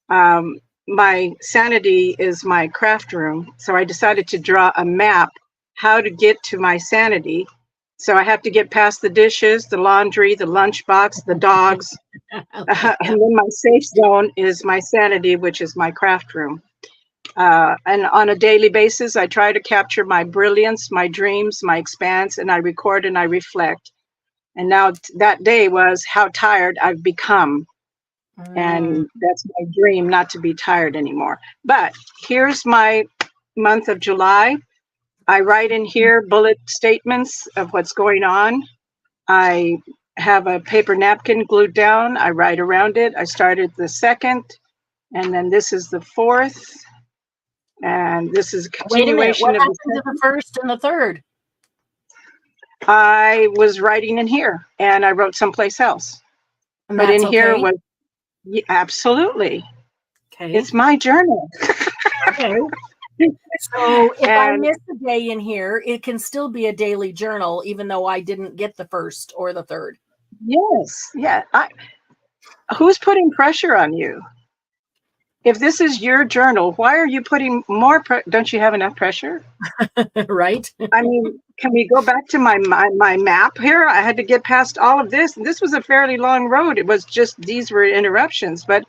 my sanity is my craft room. So I decided to draw a map how to get to my sanity. So I have to get past the dishes, the laundry, the lunchbox, the dogs. And then my safe zone is my sanity, which is my craft room. And on a daily basis, I try to capture my brilliance, my dreams, my expanse, and I record and I reflect. And now that day was how tired I've become. And that's my dream, not to be tired anymore. But here's my month of July. I write in here bullet statements of what's going on. I have a paper napkin glued down. I write around it. I started the 2nd, and then this is the 4th. And this is a continuation What of happened to the 1st and the 3rd? I was writing in here, and I wrote someplace else. And but in okay? here was absolutely. Okay. It's my journal. Okay. So if I miss a day in here, it can still be a daily journal, even though I didn't get the 1st or the 3rd. Yes. Yeah. Who's putting pressure on you? If this is your journal, why are you putting more don't you have enough pressure? Right. I mean, can we go back to my map here? I had to get past all of this, and this was a fairly long road. It was just, these were interruptions, but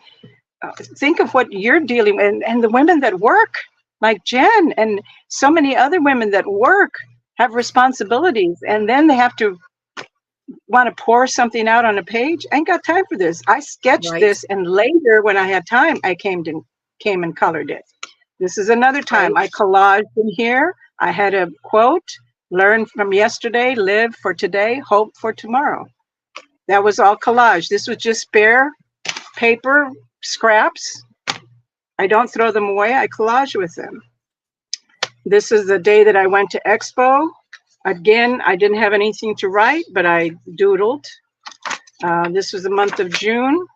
think of what you're dealing with, and the women that work, like Jen and so many other women that work, have responsibilities, and then they have to want to pour something out on a page. I ain't got time for this. I sketched this, and later when I had time, I came and colored it. This is another time. I collaged in here. I had a quote: learn from yesterday, live for today, hope for tomorrow. That was all collage. This was just spare paper scraps. I don't throw them away. I collage with them. This is the day that I went to Expo. Again, I didn't have anything to write, but I doodled. This was the month of June.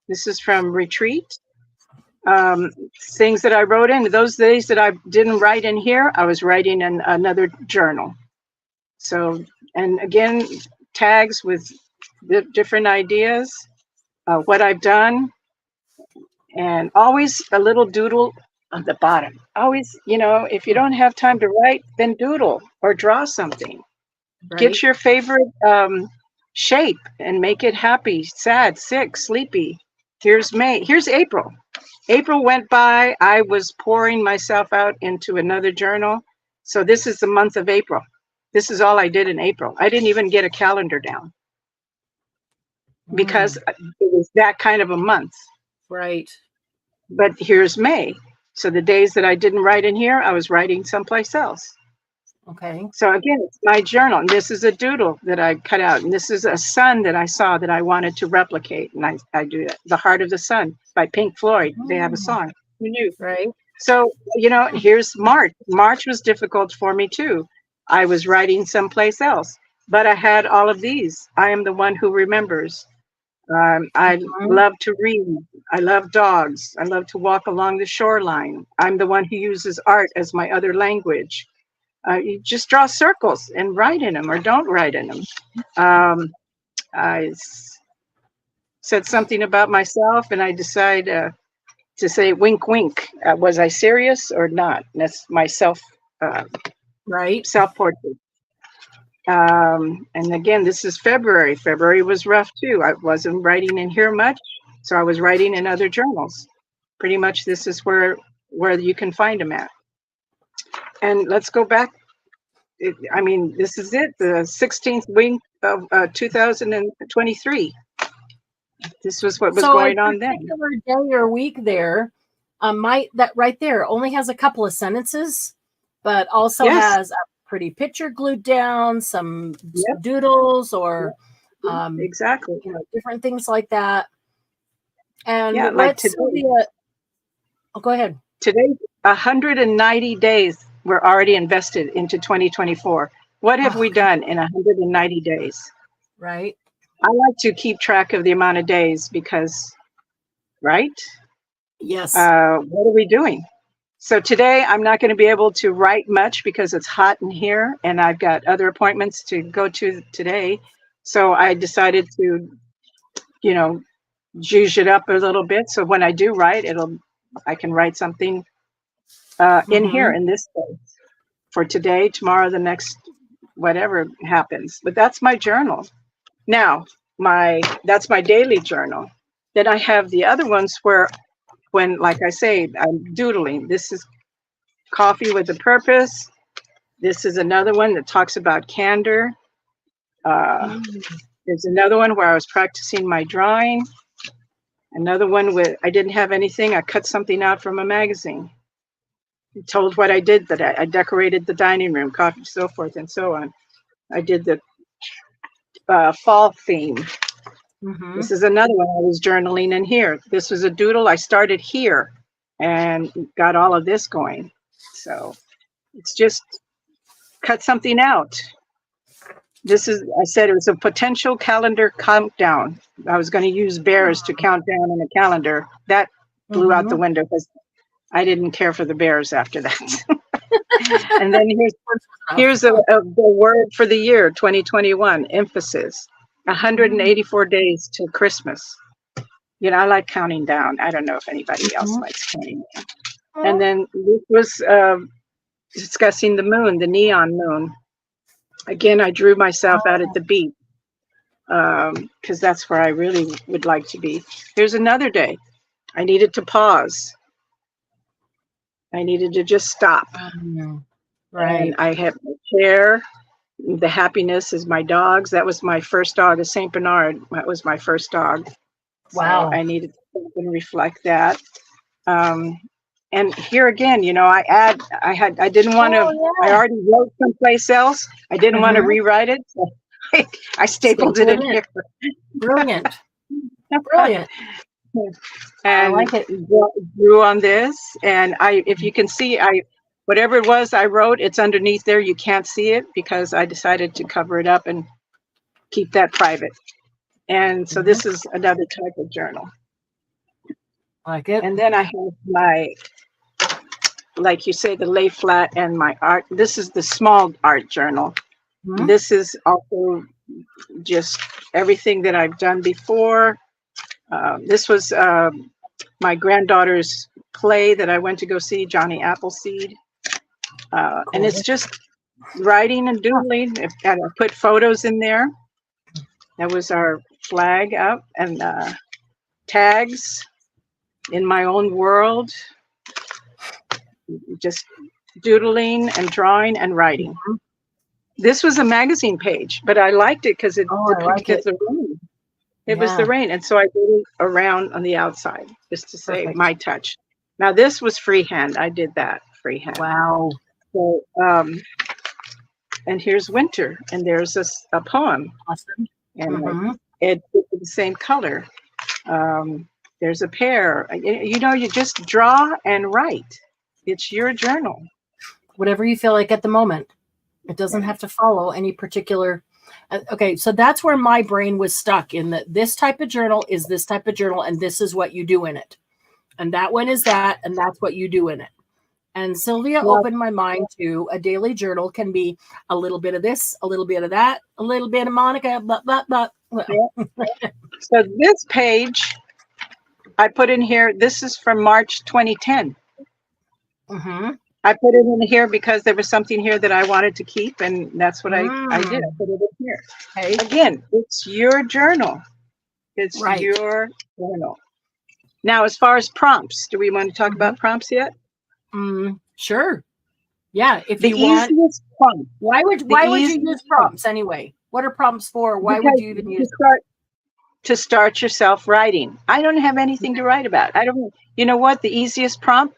This is from retreat. Things that I wrote in. Those days that I didn't write in here, I was writing in another journal. So, and again, tags with different ideas, what I've done, and always a little doodle on the bottom. Always, if you don't have time to write, then doodle or draw something. Right. Get your favorite shape and make it happy, sad, sick, sleepy. Here's May. Here's April. April went by. I was pouring myself out into another journal. So this is the month of April. This is all I did in April. I didn't even get a calendar down because it was that kind of a month. Right. But here's May. So the days that I didn't write in here, I was writing someplace else. Okay. So again, it's my journal. And this is a doodle that I cut out. And this is a sun that I saw that I wanted to replicate. And I do that. The Heart of the Sun by Pink Floyd. They have a song. Who knew? Right. So, here's March. March was difficult for me too. I was writing someplace else. But I had all of these. I am the one who remembers. I love to read. I love dogs. I love to walk along the shoreline. I'm the one who uses art as my other language. You just draw circles and write in them or don't write in them. I said something about myself and I decide to say wink, wink. Was I serious or not? That's my right. self-portrait. And again, this is February. February was rough too. I wasn't writing in here much, so I was writing in other journals. Pretty much this is where you can find them at. And let's go back. This is it, the 16th week of 2023. This was what was going on then. So a particular day or week there, that right there only has a couple of sentences, but also has a pretty picture glued down, some doodles or exactly, different things like that. And like today, Sylvia, go ahead. Today, 190 days were already invested into 2024. What have we done in 190 days? Right. I like to keep track of the amount of days because, right? Yes. What are we doing? So today I'm not going to be able to write much because it's hot in here and I've got other appointments to go to today. So I decided to, juice it up a little bit. So when I do write, I can write something in here in this place for today, tomorrow, the next, whatever happens. But that's my journal. Now, that's my daily journal. Then I have the other ones where when, like I say, I'm doodling. This is Coffee with a Purpose. This is another one that talks about candor. There's another one where I was practicing my drawing. Another one with, I didn't have anything. I cut something out from a magazine. It told what I did, that I decorated the dining room, coffee, so forth and so on. I did the fall theme. This is another one I was journaling in here. This was a doodle. I started here and got all of this going. So it's just cut something out. I said it was a potential calendar countdown. I was going to use bears to count down in a calendar. That blew out the window because I didn't care for the bears after that. And then here's the word for the year, 2021, emphasis. 184 days till Christmas. I like counting down. I don't know if anybody else likes counting down. And then this was discussing the moon, the neon moon. Again, I drew myself out at the beach because that's where I really would like to be. Here's another day. I needed to pause. I needed to just stop. Right. And I have my chair. The happiness is my dogs. That was my first dog, a Saint Bernard. That was my first dog. Wow. So I needed to stop and reflect that. And here again, I didn't want to, I already wrote someplace else. I didn't want to rewrite it. So I stapled it in here. Brilliant. Brilliant. And I like it. Drew on this. And if you can see, whatever it was I wrote, it's underneath there. You can't see it because I decided to cover it up and keep that private. And so this is another type of journal. Like it. And then I have my, like you say, the lay flat and my art. This is the small art journal. This is also just everything that I've done before. This was my granddaughter's play that I went to go see, Johnny Appleseed. Cool. And it's just writing and doodling. I put photos in there. That was our flag up and tags in my own world, just doodling and drawing and writing. Mhm. This was a magazine page, but I liked it because Oh, I like it. the rain. It was the Yeah, rain, and so I did it around on the outside just to say perfect. my touch. Now this was freehand. I did that freehand. Wow. So, and here's winter, and there's a poem, Awesome. and Mhm. it's the same color. There's a pear. You know, you just draw and write. It's your journal. Whatever you feel like at the moment. It doesn't have to follow any particular. Okay, so that's where my brain was stuck in that this type of journal is this type of journal, and this is what you do in it. And that one is that, and that's what you do in it. And Sylvia Well, opened my mind to a daily journal can be a little bit of this, a little bit of that, a little bit of Monica, blah, blah, blah. Well, so this page I put in here, this is from March 2010. mhm. I put it in here because there was something here that I wanted to keep, and that's what I did. I put it in here. Okay. Again, it's your journal. It's Right. your journal. Now, as far as prompts, do we want to talk about prompts yet? Sure. Yeah. If The you want, easiest prompt. why would you use prompts anyway? What are prompts for? Why would you even use them? To start yourself writing. I don't have anything to write about. You know what? The easiest prompt,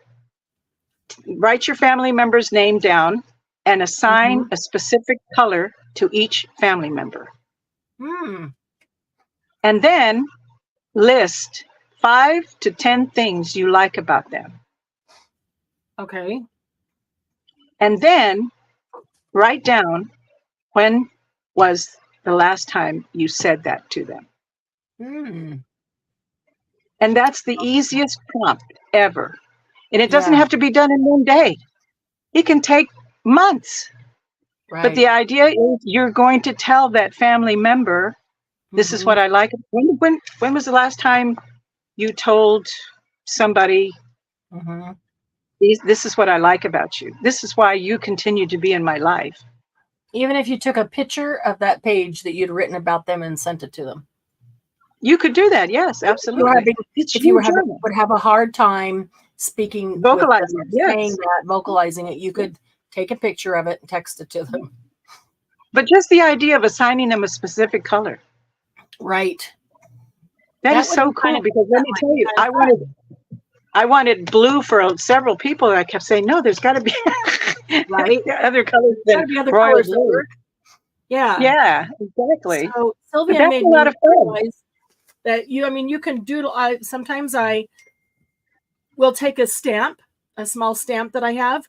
write your family member's name down and assign a specific color to each family member. And then list 5 to 10 things you like about them. Okay. And then write down when was the last time you said that to them. And that's the easiest prompt ever. And it doesn't have to be done in one day. It can take months. Right. But the idea is you're going to tell that family member, this is what I like. When was the last time you told somebody, this is what I like about you. This is why you continue to be in my life. Even if you took a picture of that page that you'd written about them and sent it to them. You could do that. Yes, absolutely. If you would have a hard time speaking, vocalizing it, saying that, vocalizing it, you could take a picture of it and text it to them. But just the idea of assigning them a specific color. Right. That is so cool because let me tell you, I wanted blue for several people, and I kept saying, no, there's got to be other colors than royal blue. Yeah. Yeah, exactly. So Sylvia made me realize that you can doodle. Sometimes I will take a stamp, a small stamp that I have,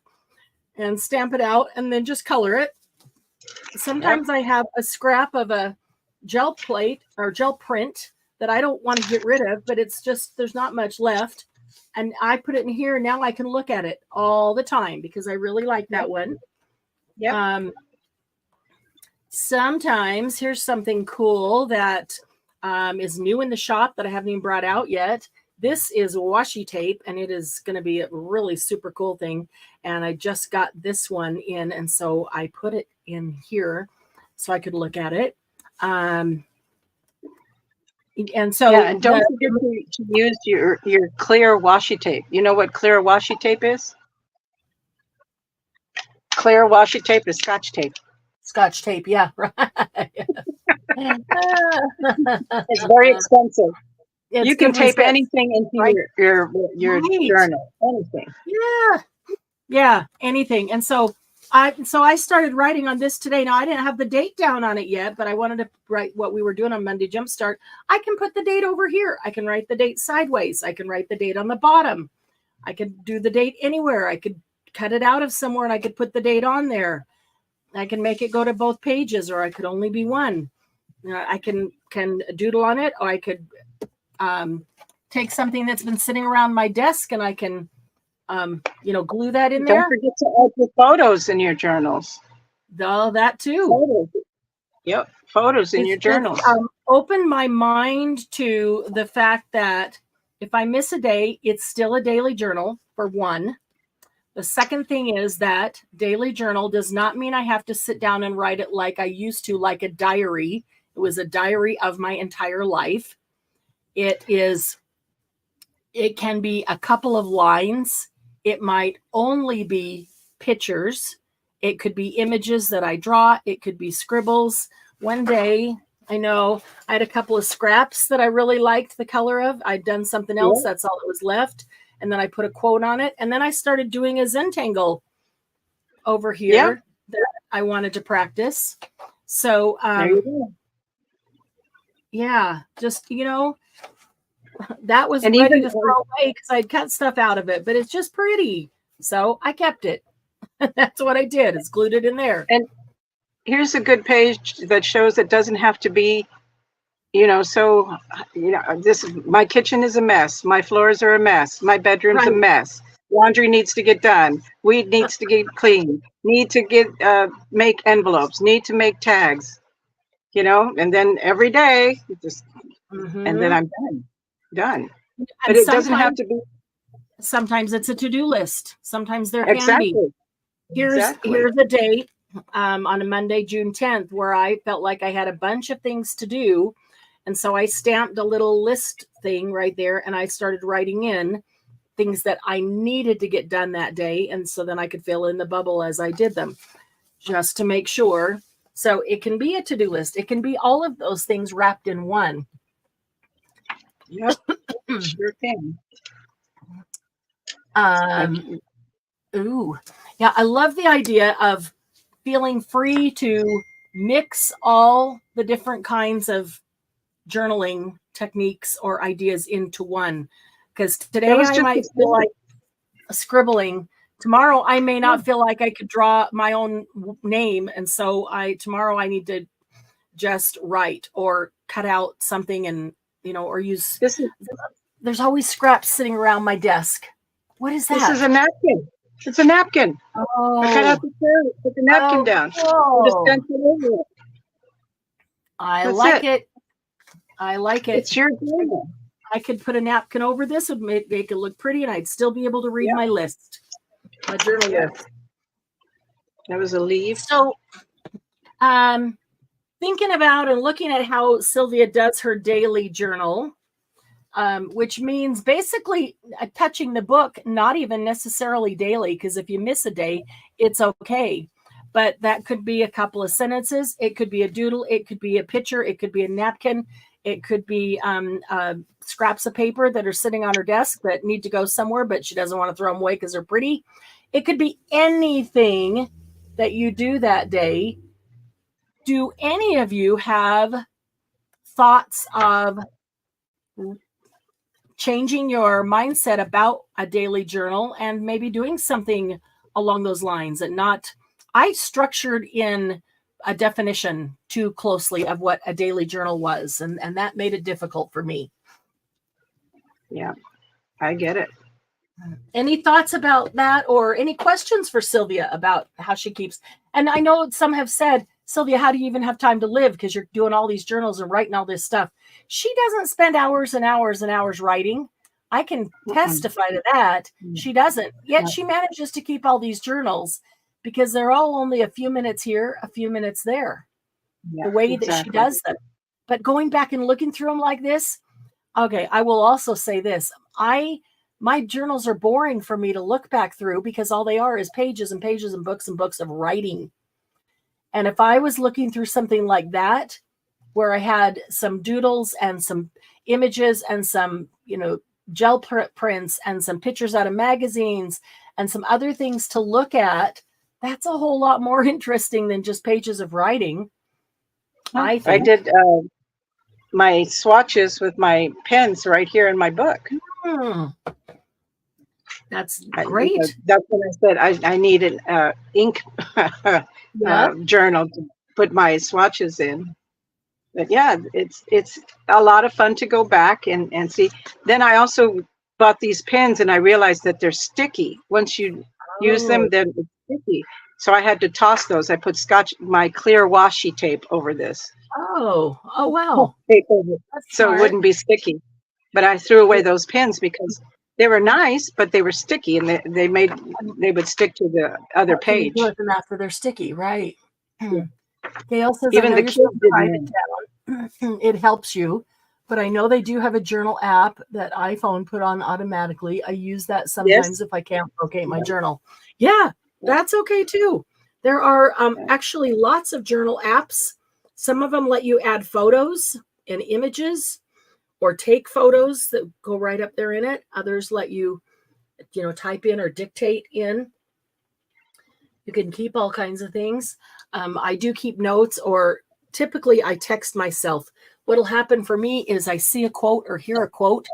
and stamp it out and then just color it. Sometimes I have a scrap of a gel plate or gel print that I don't want to get rid of, but it's just, there's not much left. And I put it in here. Now I can look at it all the time because I really like that one. Yeah. Sometimes here's something cool that is new in the shop that I haven't even brought out yet. This is washi tape, and it is going to be a really super cool thing. And I just got this one in, and so I put it in here so I could look at it. And so, and don't forget to use your clear washi tape. You know what clear washi tape is? Clear washi tape is Scotch tape. Scotch tape, yeah, right. It's very expensive. You can tape anything into your journal. Anything. Yeah, anything. And so I started writing on this today. Now I didn't have the date down on it yet, but I wanted to write what we were doing on Monday Jumpstart. I can put the date over here. I can write the date sideways. I can write the date on the bottom. I could do the date anywhere. I could cut it out of somewhere and I could put the date on there. I can make it go to both pages, or I could only be one. I can doodle on it, or I could take something that's been sitting around my desk and I can, glue that in there. Don't forget to add your photos in your journals. Oh, that too. Photos. Yep, photos in your journals. Open my mind to the fact that if I miss a day, it's still a daily journal, for one. The second thing is that daily journal does not mean I have to sit down and write it like I used to, like a diary. It was a diary of my entire life. It is It can be a couple of lines. It might only be pictures. It could be images that I draw. It could be scribbles. One day, I know I had a couple of scraps that I really liked the color of. I'd done something else. Yeah. That's all that was left. And then I put a quote on it. And then I started doing a Zentangle over here that I wanted to practice. So, There you go. yeah, just, that was And ready even to throw away because I'd cut stuff out of it, but it's just pretty. So I kept it. That's what I did. It's glued it in there. And here's a good page that shows it doesn't have to be, so, this my kitchen is a mess. My floors are a mess. My bedroom's a Right. mess. Laundry needs to get done. Weed needs to get cleaned. Need to get make envelopes. Need to make tags. And then every day, just and then I'm done. And But it doesn't have to be sometimes it's a to-do list. Sometimes there can exactly. be. Here's Exactly. a date on a Monday, June 10th, where I felt like I had a bunch of things to do. And so I stamped a little list thing right there, and I started writing in things that I needed to get done that day. And so then I could fill in the bubble as I did them, just to make sure. So it can be a to-do list. It can be all of those things wrapped in one. Yep. Sure can. Ooh, yeah, I love the idea of feeling free to mix all the different kinds of journaling techniques or ideas into one. Because today I might feel like scribbling. Tomorrow I may not feel like I could draw my own name, and so tomorrow I need to just write or cut out something and or use. There's always scraps sitting around my desk. What is that? This is a napkin. It's a napkin. Oh, I cut out the cherry, put the napkin down. Cool. Just over it. I like it. I like it. It's your journal. I could put a napkin over this, would make it look pretty, and I'd still be able to read my list, my journal list. That was a leaf. So, thinking about and looking at how Sylvia does her daily journal, which means basically touching the book, not even necessarily daily, because if you miss a day, it's okay. But that could be a couple of sentences. It could be a doodle. It could be a picture. It could be a napkin. It could be scraps of paper that are sitting on her desk that need to go somewhere, but she doesn't want to throw them away because they're pretty. It could be anything that you do that day. Do any of you have thoughts of changing your mindset about a daily journal and maybe doing something along those lines and not? I structured in a definition too closely of what a daily journal was, and that made it difficult for me. Yeah, I get it. Any thoughts about that, or any questions for Sylvia about how she keeps? And I know some have said, Sylvia, how do you even have time to live? Because you're doing all these journals and writing all this stuff. She doesn't spend hours and hours and hours writing. I can testify to that. She doesn't. Yet she manages to keep all these journals because they're all only a few minutes here, a few minutes there, the way that she does them. But going back and looking through them like this, okay, I will also say this. My journals are boring for me to look back through because all they are is pages and pages and books of writing. And if I was looking through something like that, where I had some doodles and some images and some, gel prints and some pictures out of magazines and some other things to look at, that's a whole lot more interesting than just pages of writing. I think. I did my swatches with my pens right here in my book. That's great. That's when I said I needed ink journal to put my swatches in. But yeah, it's a lot of fun to go back and see. Then I also bought these pens and I realized that they're sticky. Once you use them, then it's sticky. So I had to toss those. I put my clear washi tape over this. Oh wow. Tape over, so it wouldn't be sticky. But I threw away those pens because they were nice, but they were sticky, and they would stick to the other page. After they're sticky, right? Yeah. Gail says, even the kids didn't. It helps you, But I know they do have a journal app that iPhone put on automatically. I use that sometimes Yes. if I can't locate my journal. Yeah, that's okay too. There are actually lots of journal apps. Some of them let you add photos and images or take photos that go right up there in it. Others let you, type in or dictate in. You can keep all kinds of things. I do keep notes, or typically I text myself. What'll happen for me is I see a quote or hear a quote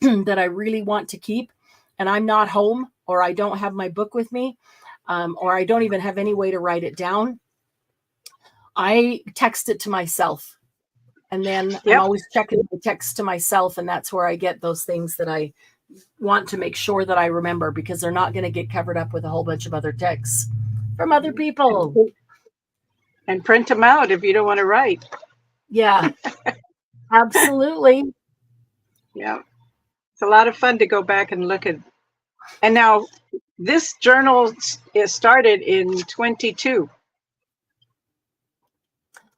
that I really want to keep, and I'm not home, or I don't have my book with me, or I don't even have any way to write it down. I text it to myself, and then I'm always checking the text to myself, and that's where I get those things that I want to make sure that I remember, because they're not going to get covered up with a whole bunch of other texts from other people. And print them out if you don't want to write. Yeah, absolutely. Yeah. It's a lot of fun to go back and look at. And now this journal is started in 22.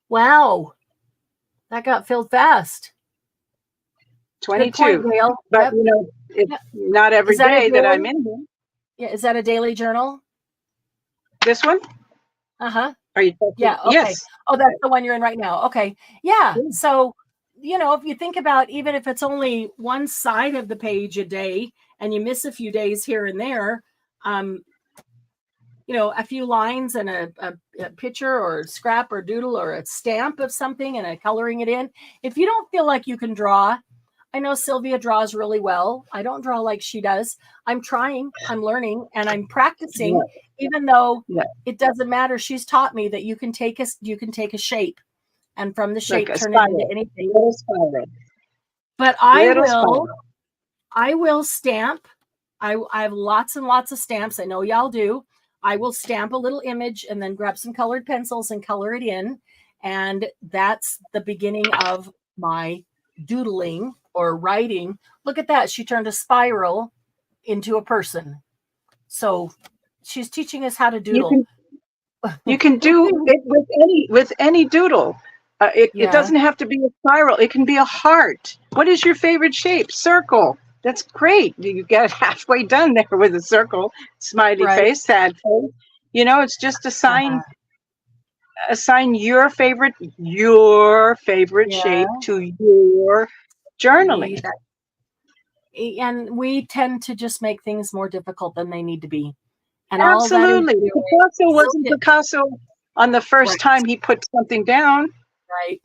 Wow. That got filled fast. 22. Good point, Gail. But it's not every day that I'm in here. Yeah, is that a daily journal? This one? Uh-huh. Are you talking? Yeah, okay. Yes. Oh, that's the one you're in right now. Okay. Yeah. So, if you think about, even if it's only one side of the page a day and you miss a few days here and there, a few lines and a picture or scrap or doodle or a stamp of something and a coloring it in. If you don't feel like you can draw, I know Sylvia draws really well. I don't draw like she does. I'm trying, I'm learning, and I'm practicing, even though it doesn't matter. She's taught me that you can take a shape, and from the shape turn it into anything. But I will stamp. I have lots and lots of stamps. I know y'all do. I will stamp a little image and then grab some colored pencils and color it in. And that's the beginning of my doodling or writing. Look at that. She turned a spiral into a person. So she's teaching us how to doodle. You can do it with any doodle. It doesn't have to be a spiral. It can be a heart. What is your favorite shape? Circle. That's great. You get halfway done there with a circle, smiley face, sad face. It's just assign your favorite shape to your journaling. And we tend to just make things more difficult than they need to be. And absolutely. Picasso wasn't Picasso on the first time he put something down. Right.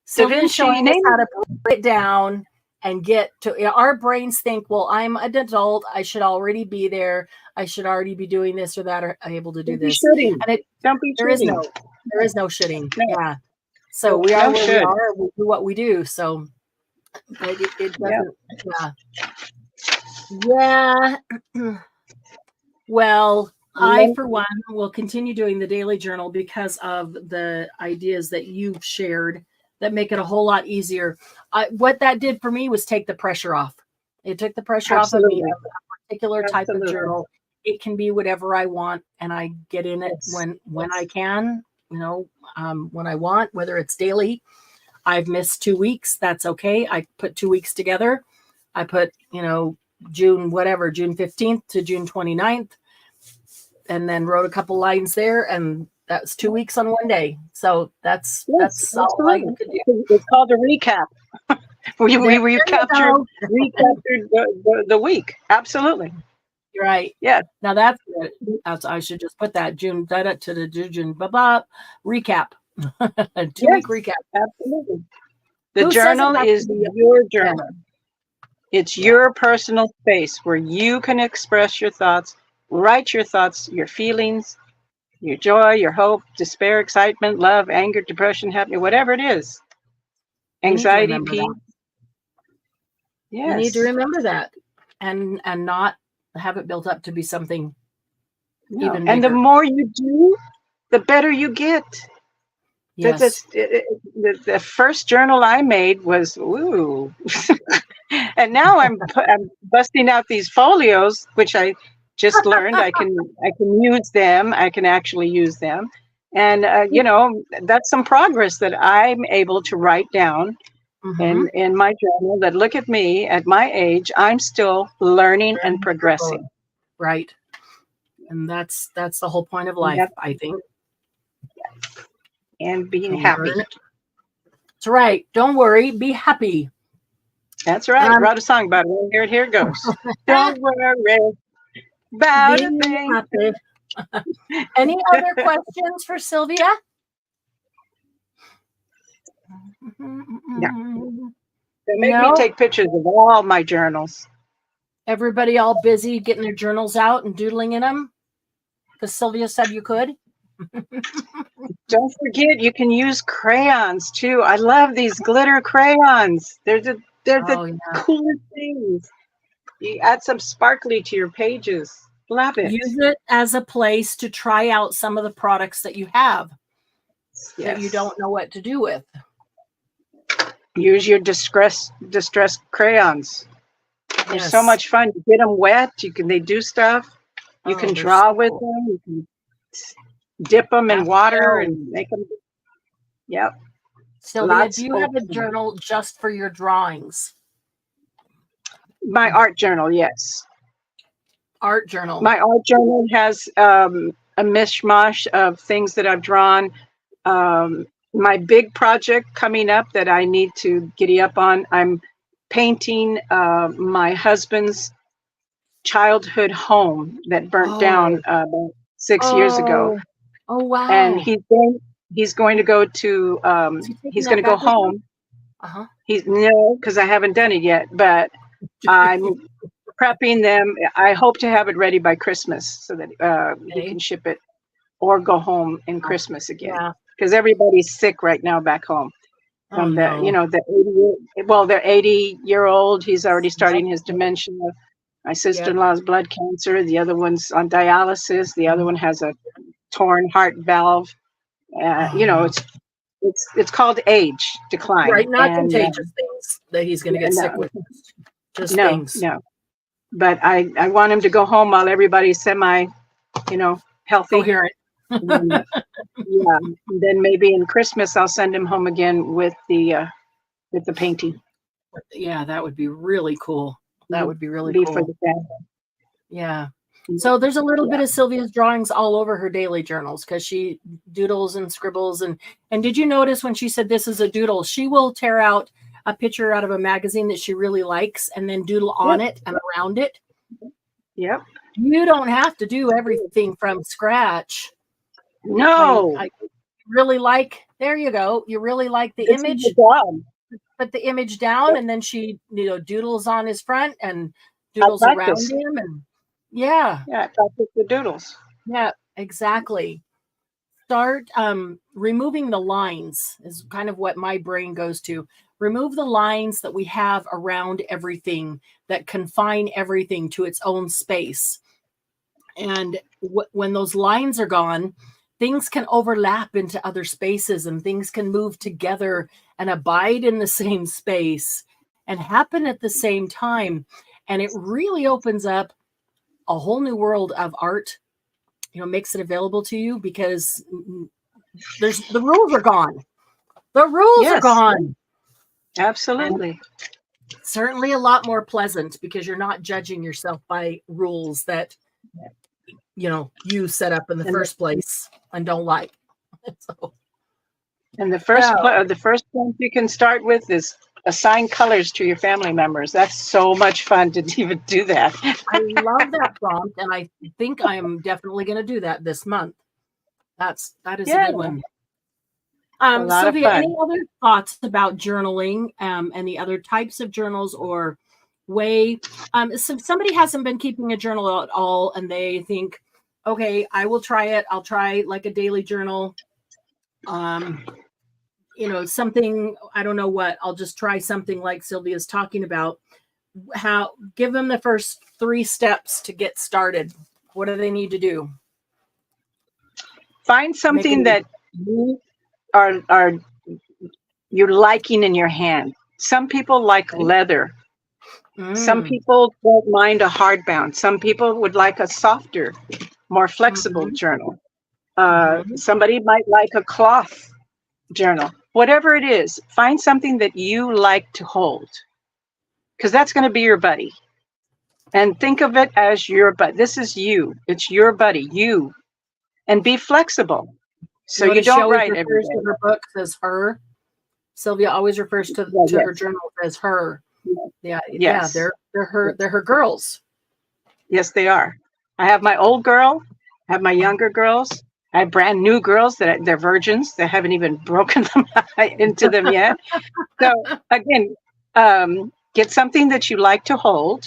Sylvia showing us how to put it down and get to, our brains think, well, I'm an adult. I should already be there. I should already be doing this or that, or able to do this. And there is no shooting. No. Yeah. So we are where we are. We do what we do. So it doesn't. Yeah. Well, I, for one, will continue doing the daily journal because of the ideas that you've shared that make it a whole lot easier. What that did for me was take the pressure off. It took the pressure off of me. A particular type of journal. It can be whatever I want, and I get in it when I can, when I want, whether it's daily. I've missed 2 weeks. That's okay. I put 2 weeks together. I put, June 15th to June 29th, and then wrote a couple lines there, and that's 2 weeks on one day. So that's all I could do. It's called a recap. we recaptured the week. Absolutely. You're right. Yeah. Now that's good. I should just put that June to the June recap. 2 week recap. Absolutely. The journal is your journal. It's your personal space where you can express your thoughts, write your thoughts, your feelings, your joy, your hope, despair, excitement, love, anger, depression, happiness, whatever it is. Anxiety, peace. Yes. You need to remember that and not have it built up to be something even bigger. And the more you do, the better you get. Yes. The first journal I made was, ooh. And now I'm busting out these folios, which I just learned I can use them. I can actually use them. And, that's some progress that I'm able to write down in my journal that look at me at my age, I'm still learning and progressing. Right. And that's the whole point of life, Yep. I think. And being To happy. learn. That's right. Don't worry. Be happy. That's right. Wrote a song about it. Here it goes. Don't worry about a thing. Happy. Any other questions for Sylvia? No. They make me take pictures of all my journals. Everybody all busy getting their journals out and doodling in them? Because Sylvia said you could. Don't forget, you can use crayons too. I love these glitter crayons. They're the coolest things. You add some sparkly to your pages. Love it. Use it as a place to try out some of the products that you have that you don't know what to do with. Use your distress crayons. They're so much fun. You get them wet. They do stuff. You can draw with them. You can dip them in water and make them. Yep. Sylvia, do you have a journal just for your drawings? My art journal, yes. Art journal. My art journal has a mishmash of things that I've drawn. My big project coming up that I need to giddy up on, I'm painting my husband's childhood home that burnt down about 6 years ago. Oh, wow. And he's going to go to, he's going to go home. No, because I haven't done it yet, but I'm prepping them. I hope to have it ready by Christmas so that he can ship it or go home in Christmas again. Because everybody's sick right now back home. From they're 80-year-old. He's already starting his dementia. My sister-in-law's blood cancer. The other one's on dialysis. The other one has a torn heart valve. It's called age decline. Right, not contagious things that he's going to get sick with. Just things. No. But I want him to go home while everybody's semi, healthy. Coherent. And then maybe in Christmas I'll send him home again with the painting. Yeah, that would be really cool. That would be really cool. For the family. Yeah. So there's a little bit of Sylvia's drawings all over her daily journals because she doodles and scribbles. And did you notice when she said this is a doodle, she will tear out a picture out of a magazine that she really likes and then doodle on it and around it. Yep. You don't have to do everything from scratch. No. I really like, there you go. You really like the image. Put the image down and then she doodles on his front and doodles around him. And practice the doodles. Yeah, exactly. Start removing the lines is kind of what my brain goes to. Remove the lines that we have around everything that confine everything to its own space. And when those lines are gone, things can overlap into other spaces and things can move together and abide in the same space and happen at the same time. And it really opens up a whole new world of art, makes it available to you because the rules are gone. The rules are gone. Absolutely. And certainly a lot more pleasant because you're not judging yourself by rules that, you set up in the first place and don't like. And the first one you can start with is assign colors to your family members. That's so much fun to even do that. I love that prompt, and I think I am definitely going to do that this month. That is a good one. Sylvia, any other thoughts about journaling and the other types of journals or way? So somebody hasn't been keeping a journal at all, and they think, okay, I will try it. I'll try like a daily journal. Something, I don't know what, I'll just try something like Sylvia's talking about. Give them the first 3 steps to get started. What do they need to do? Find something that you you're liking in your hand. Some people like leather. Some people don't mind a hardbound. Some people would like a softer, more flexible journal. Somebody might like a cloth journal. whatever it is, find something that you like to hold, because that's going to be your buddy. And think of it as your buddy. This is you. It's your buddy, you. And be flexible. So you Notice she don't always write every refers day. to her books as her. Sylvia always refers to Yeah, her journals as her. Yeah, Yes. they're her girls. Yes, they are. I have my old girl, I have my younger girls, I have brand new girls they're virgins. They haven't even broken them into them yet. So again, get something that you like to hold,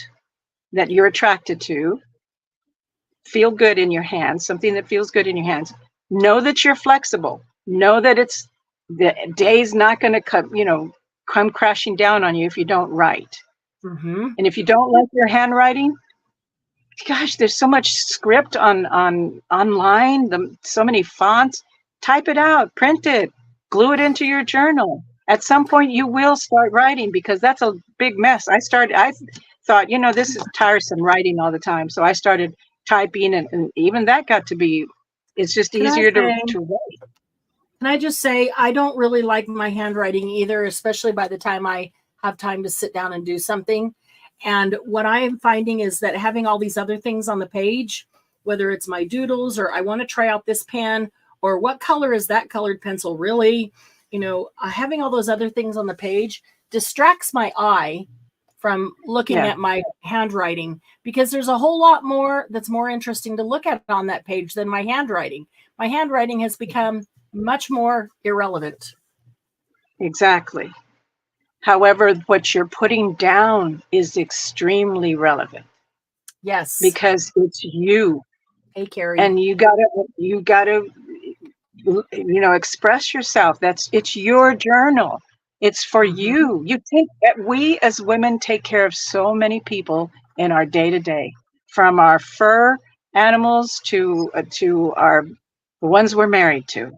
that you're attracted to, feel good in your hands, something that feels good in your hands. Know that you're flexible. Know that the day's not going to come crashing down on you if you don't write. Mm-hmm. And if you don't like your handwriting, gosh, there's so much script on online, so many fonts. Type it out, print it, glue it into your journal. At some point you will start writing, because that's a big mess. I thought, this is tiresome writing all the time. So I started typing, and even that got to be, it's just easier to write. Can I just say, I don't really like my handwriting either, especially by the time I have time to sit down and do something. And what I am finding is that having all these other things on the page, whether it's my doodles or I want to try out this pen, or what color is that colored pencil really, having all those other things on the page distracts my eye from looking at my handwriting, because there's a whole lot more that's more interesting to look at on that page than my handwriting. My handwriting has become much more irrelevant. Exactly. However, what you're putting down is extremely relevant. Yes. Because it's you. Hey, Carrie. And you gotta express yourself. It's your journal. It's for you. We as women take care of so many people in our day-to-day, from our fur animals to the ones we're married to.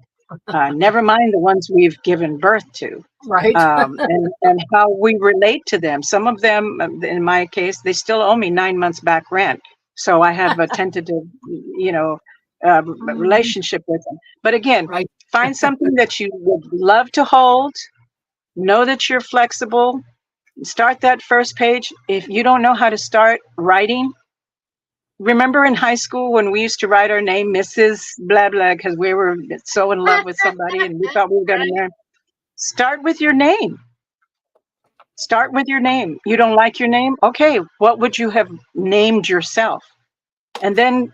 Never mind the ones we've given birth to. Right. And how we relate to them. Some of them, in my case, they still owe me 9 months back rent. So I have a tentative, relationship with them. But again, find something that you would love to hold. Know that you're flexible. Start that first page. If you don't know how to start writing, remember in high school when we used to write our name, Mrs. Blah blah, because we were so in love with somebody and we thought we were going to marry. Start with your name. Start with your name. You don't like your name? Okay, what would you have named yourself? And then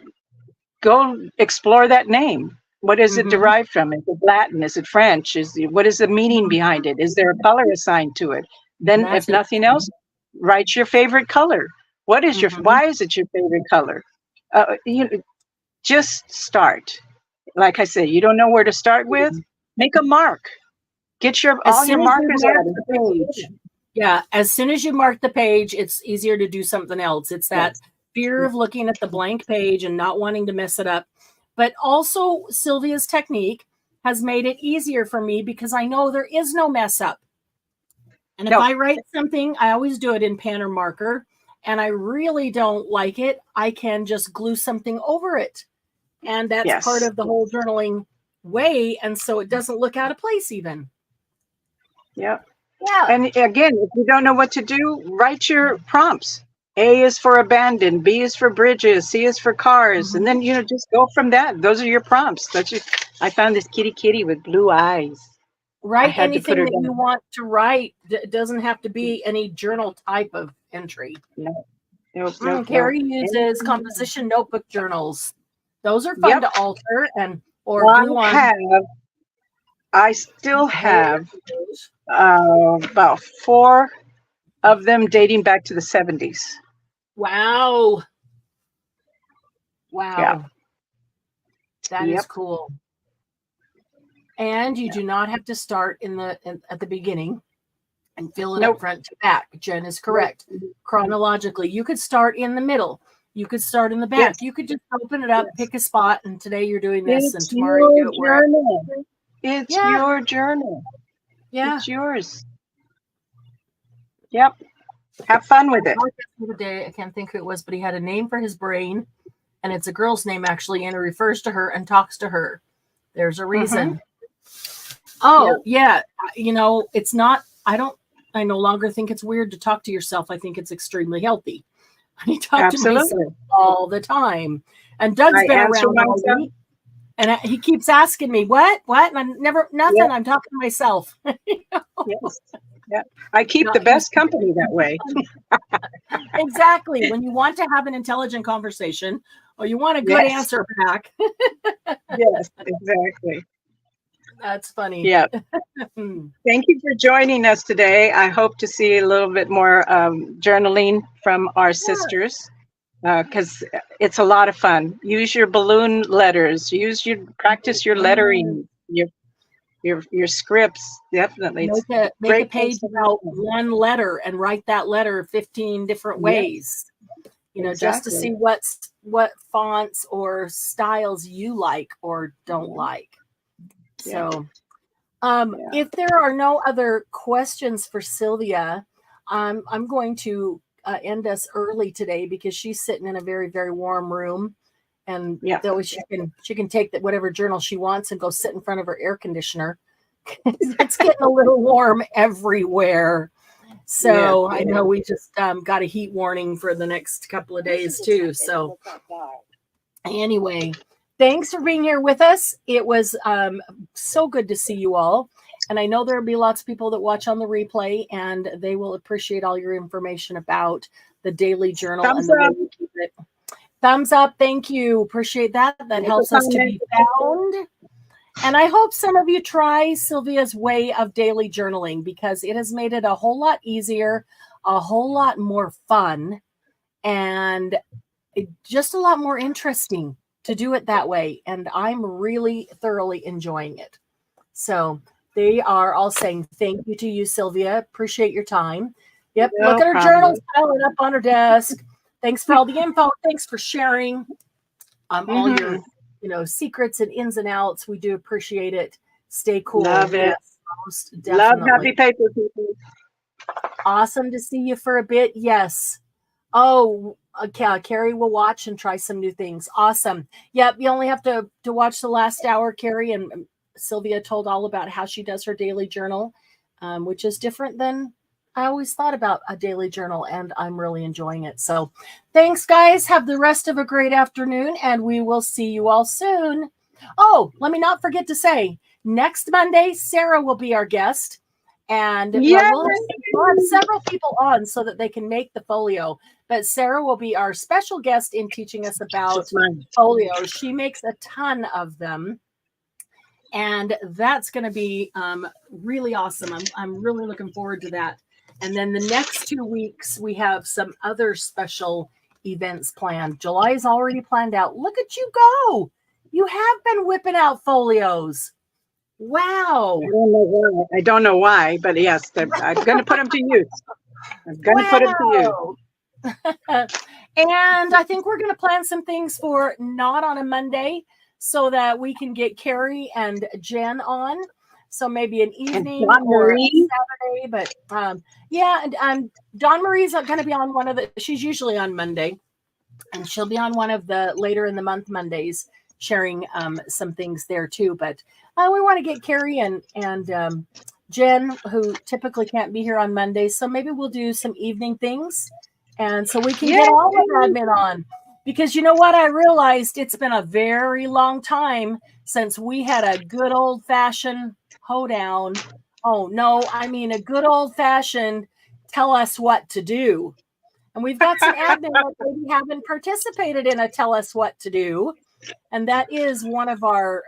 go explore that name. What is it derived from? Is it Latin? Is it French? What is the meaning behind it? Is there a color assigned to it? Then, if nothing else, write your favorite color. What is why is it your favorite color? Just start. Like I said, you don't know where to start with? Make a mark. Get all your markers out of the page. Yeah, as soon as you mark the page, it's easier to do something else. It's that fear of looking at the blank page and not wanting to mess it up. But also, Sylvia's technique has made it easier for me, because I know there is no mess up. And if I write something, I always do it in pen or marker, and I really don't like it, I can just glue something over it. And that's part of the whole journaling way. And so it doesn't look out of place even. Yep. Yeah. And again, if you don't know what to do, write your prompts. A is for abandoned, B is for bridges, C is for cars. And then, just go from that. Those are your prompts. I found this kitty with blue eyes. Write anything that you want to write. It doesn't have to be any journal type of entry. No. Carrie uses composition notebook journals. Those are fun to alter I still have about 4 of them dating back to the 70s. Wow. Yeah. That is cool. And you do not have to start at the beginning and fill it up front to back. Jen is correct. Chronologically, you could start in the middle. You could start in the back. Yes. You could just open it up, pick a spot, and today you're doing this, and tomorrow you do it wherever. It's your journal. Yeah. It's yours. Yep. Have fun with it. The other day, I can't think who it was, but he had a name for his brain, and it's a girl's name actually, and it refers to her and talks to her. There's a reason. Oh, yeah. You know, it's not, I no longer think it's weird to talk to yourself. I think it's extremely healthy. I talk to myself all the time. And Doug's been around all week. And he keeps asking me, what? And I'm never, nothing. Yeah. I'm talking to myself. You know? Yes. Yeah. I keep the best company that way. Exactly. When you want to have an intelligent conversation or you want a good answer back. Yes, exactly. That's funny. Yeah. Thank you for joining us today. I hope to see a little bit more journaling from our sisters. Because it's a lot of fun. Use your balloon letters. Practice your lettering, your scripts. Definitely, make a page about one letter and write that letter 15 different ways. You know, just to see what fonts or styles you like or don't like. So, if there are no other questions for Sylvia, I'm going to end us early today because she's sitting in a very, very warm room, and she can take whatever journal she wants and go sit in front of her air conditioner. It's getting a little warm everywhere. So I know we just got a heat warning for the next couple of days too. So anyway, thanks for being here with us. It was so good to see you all. And I know there'll be lots of people that watch on the replay, and they will appreciate all your information about the daily journal and the way you keep it. Thumbs up. Thank you. Appreciate that. That helps us to be found. And I hope some of you try Sylvia's way of daily journaling because it has made it a whole lot easier, a whole lot more fun, and just a lot more interesting to do it that way. And I'm really thoroughly enjoying it. So they are all saying thank you to you, Sylvia. Appreciate your time. Yep. Look at her journals piling up on her desk. Thanks for all the info. Thanks for sharing all your secrets and ins and outs. We do appreciate it. Stay cool. Love it. Most definitely. Love happy paper people. Awesome to see you for a bit. Yes. Oh, okay. Carrie will watch and try some new things. Awesome. Yep. You only have to watch the last hour, Carrie, and Sylvia told all about how she does her daily journal, which is different than I always thought about a daily journal, and I'm really enjoying it. So thanks, guys. Have the rest of a great afternoon, and we will see you all soon. Oh, let me not forget to say, next Monday, Sarah will be our guest, and we'll have several people on so that they can make the folio. But Sarah will be our special guest in teaching us about folios. She makes a ton of them. And that's going to be really awesome. I'm really looking forward to that. And then the next 2 weeks, we have some other special events planned. July is already planned out. Look at you go. You have been whipping out folios. Wow. I don't know why, but yes, I'm going to put them to use. I'm going to put them to use. And I think we're going to plan some things for not on a Monday, so that we can get Carrie and Jen on. So maybe an evening or a Saturday. But and Dawn Marie's going to be on she's usually on Monday. And she'll be on one of the later in the month Mondays, sharing some things there too. But we want to get Carrie and Jen, who typically can't be here on Mondays. So maybe we'll do some evening things. And so we can get all of admin on. Because you know what? I realized it's been a very long time since we had a good old-fashioned hoedown. Oh, no, I mean a good old-fashioned tell us what to do. And we've got some admin that maybe haven't participated in a tell us what to do. And that is one of our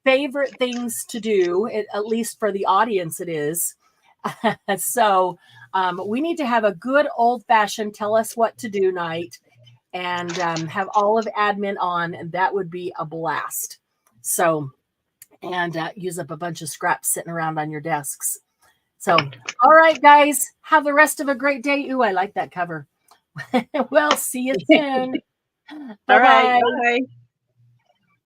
favorite things to do, at least for the audience it is. So we need to have a good old-fashioned tell us what to do night and have all of admin on, and that would be a blast. So, and use up a bunch of scraps sitting around on your desks. So, all right, guys, have the rest of a great day. Ooh, I like that cover. We'll see you soon. All right. Bye.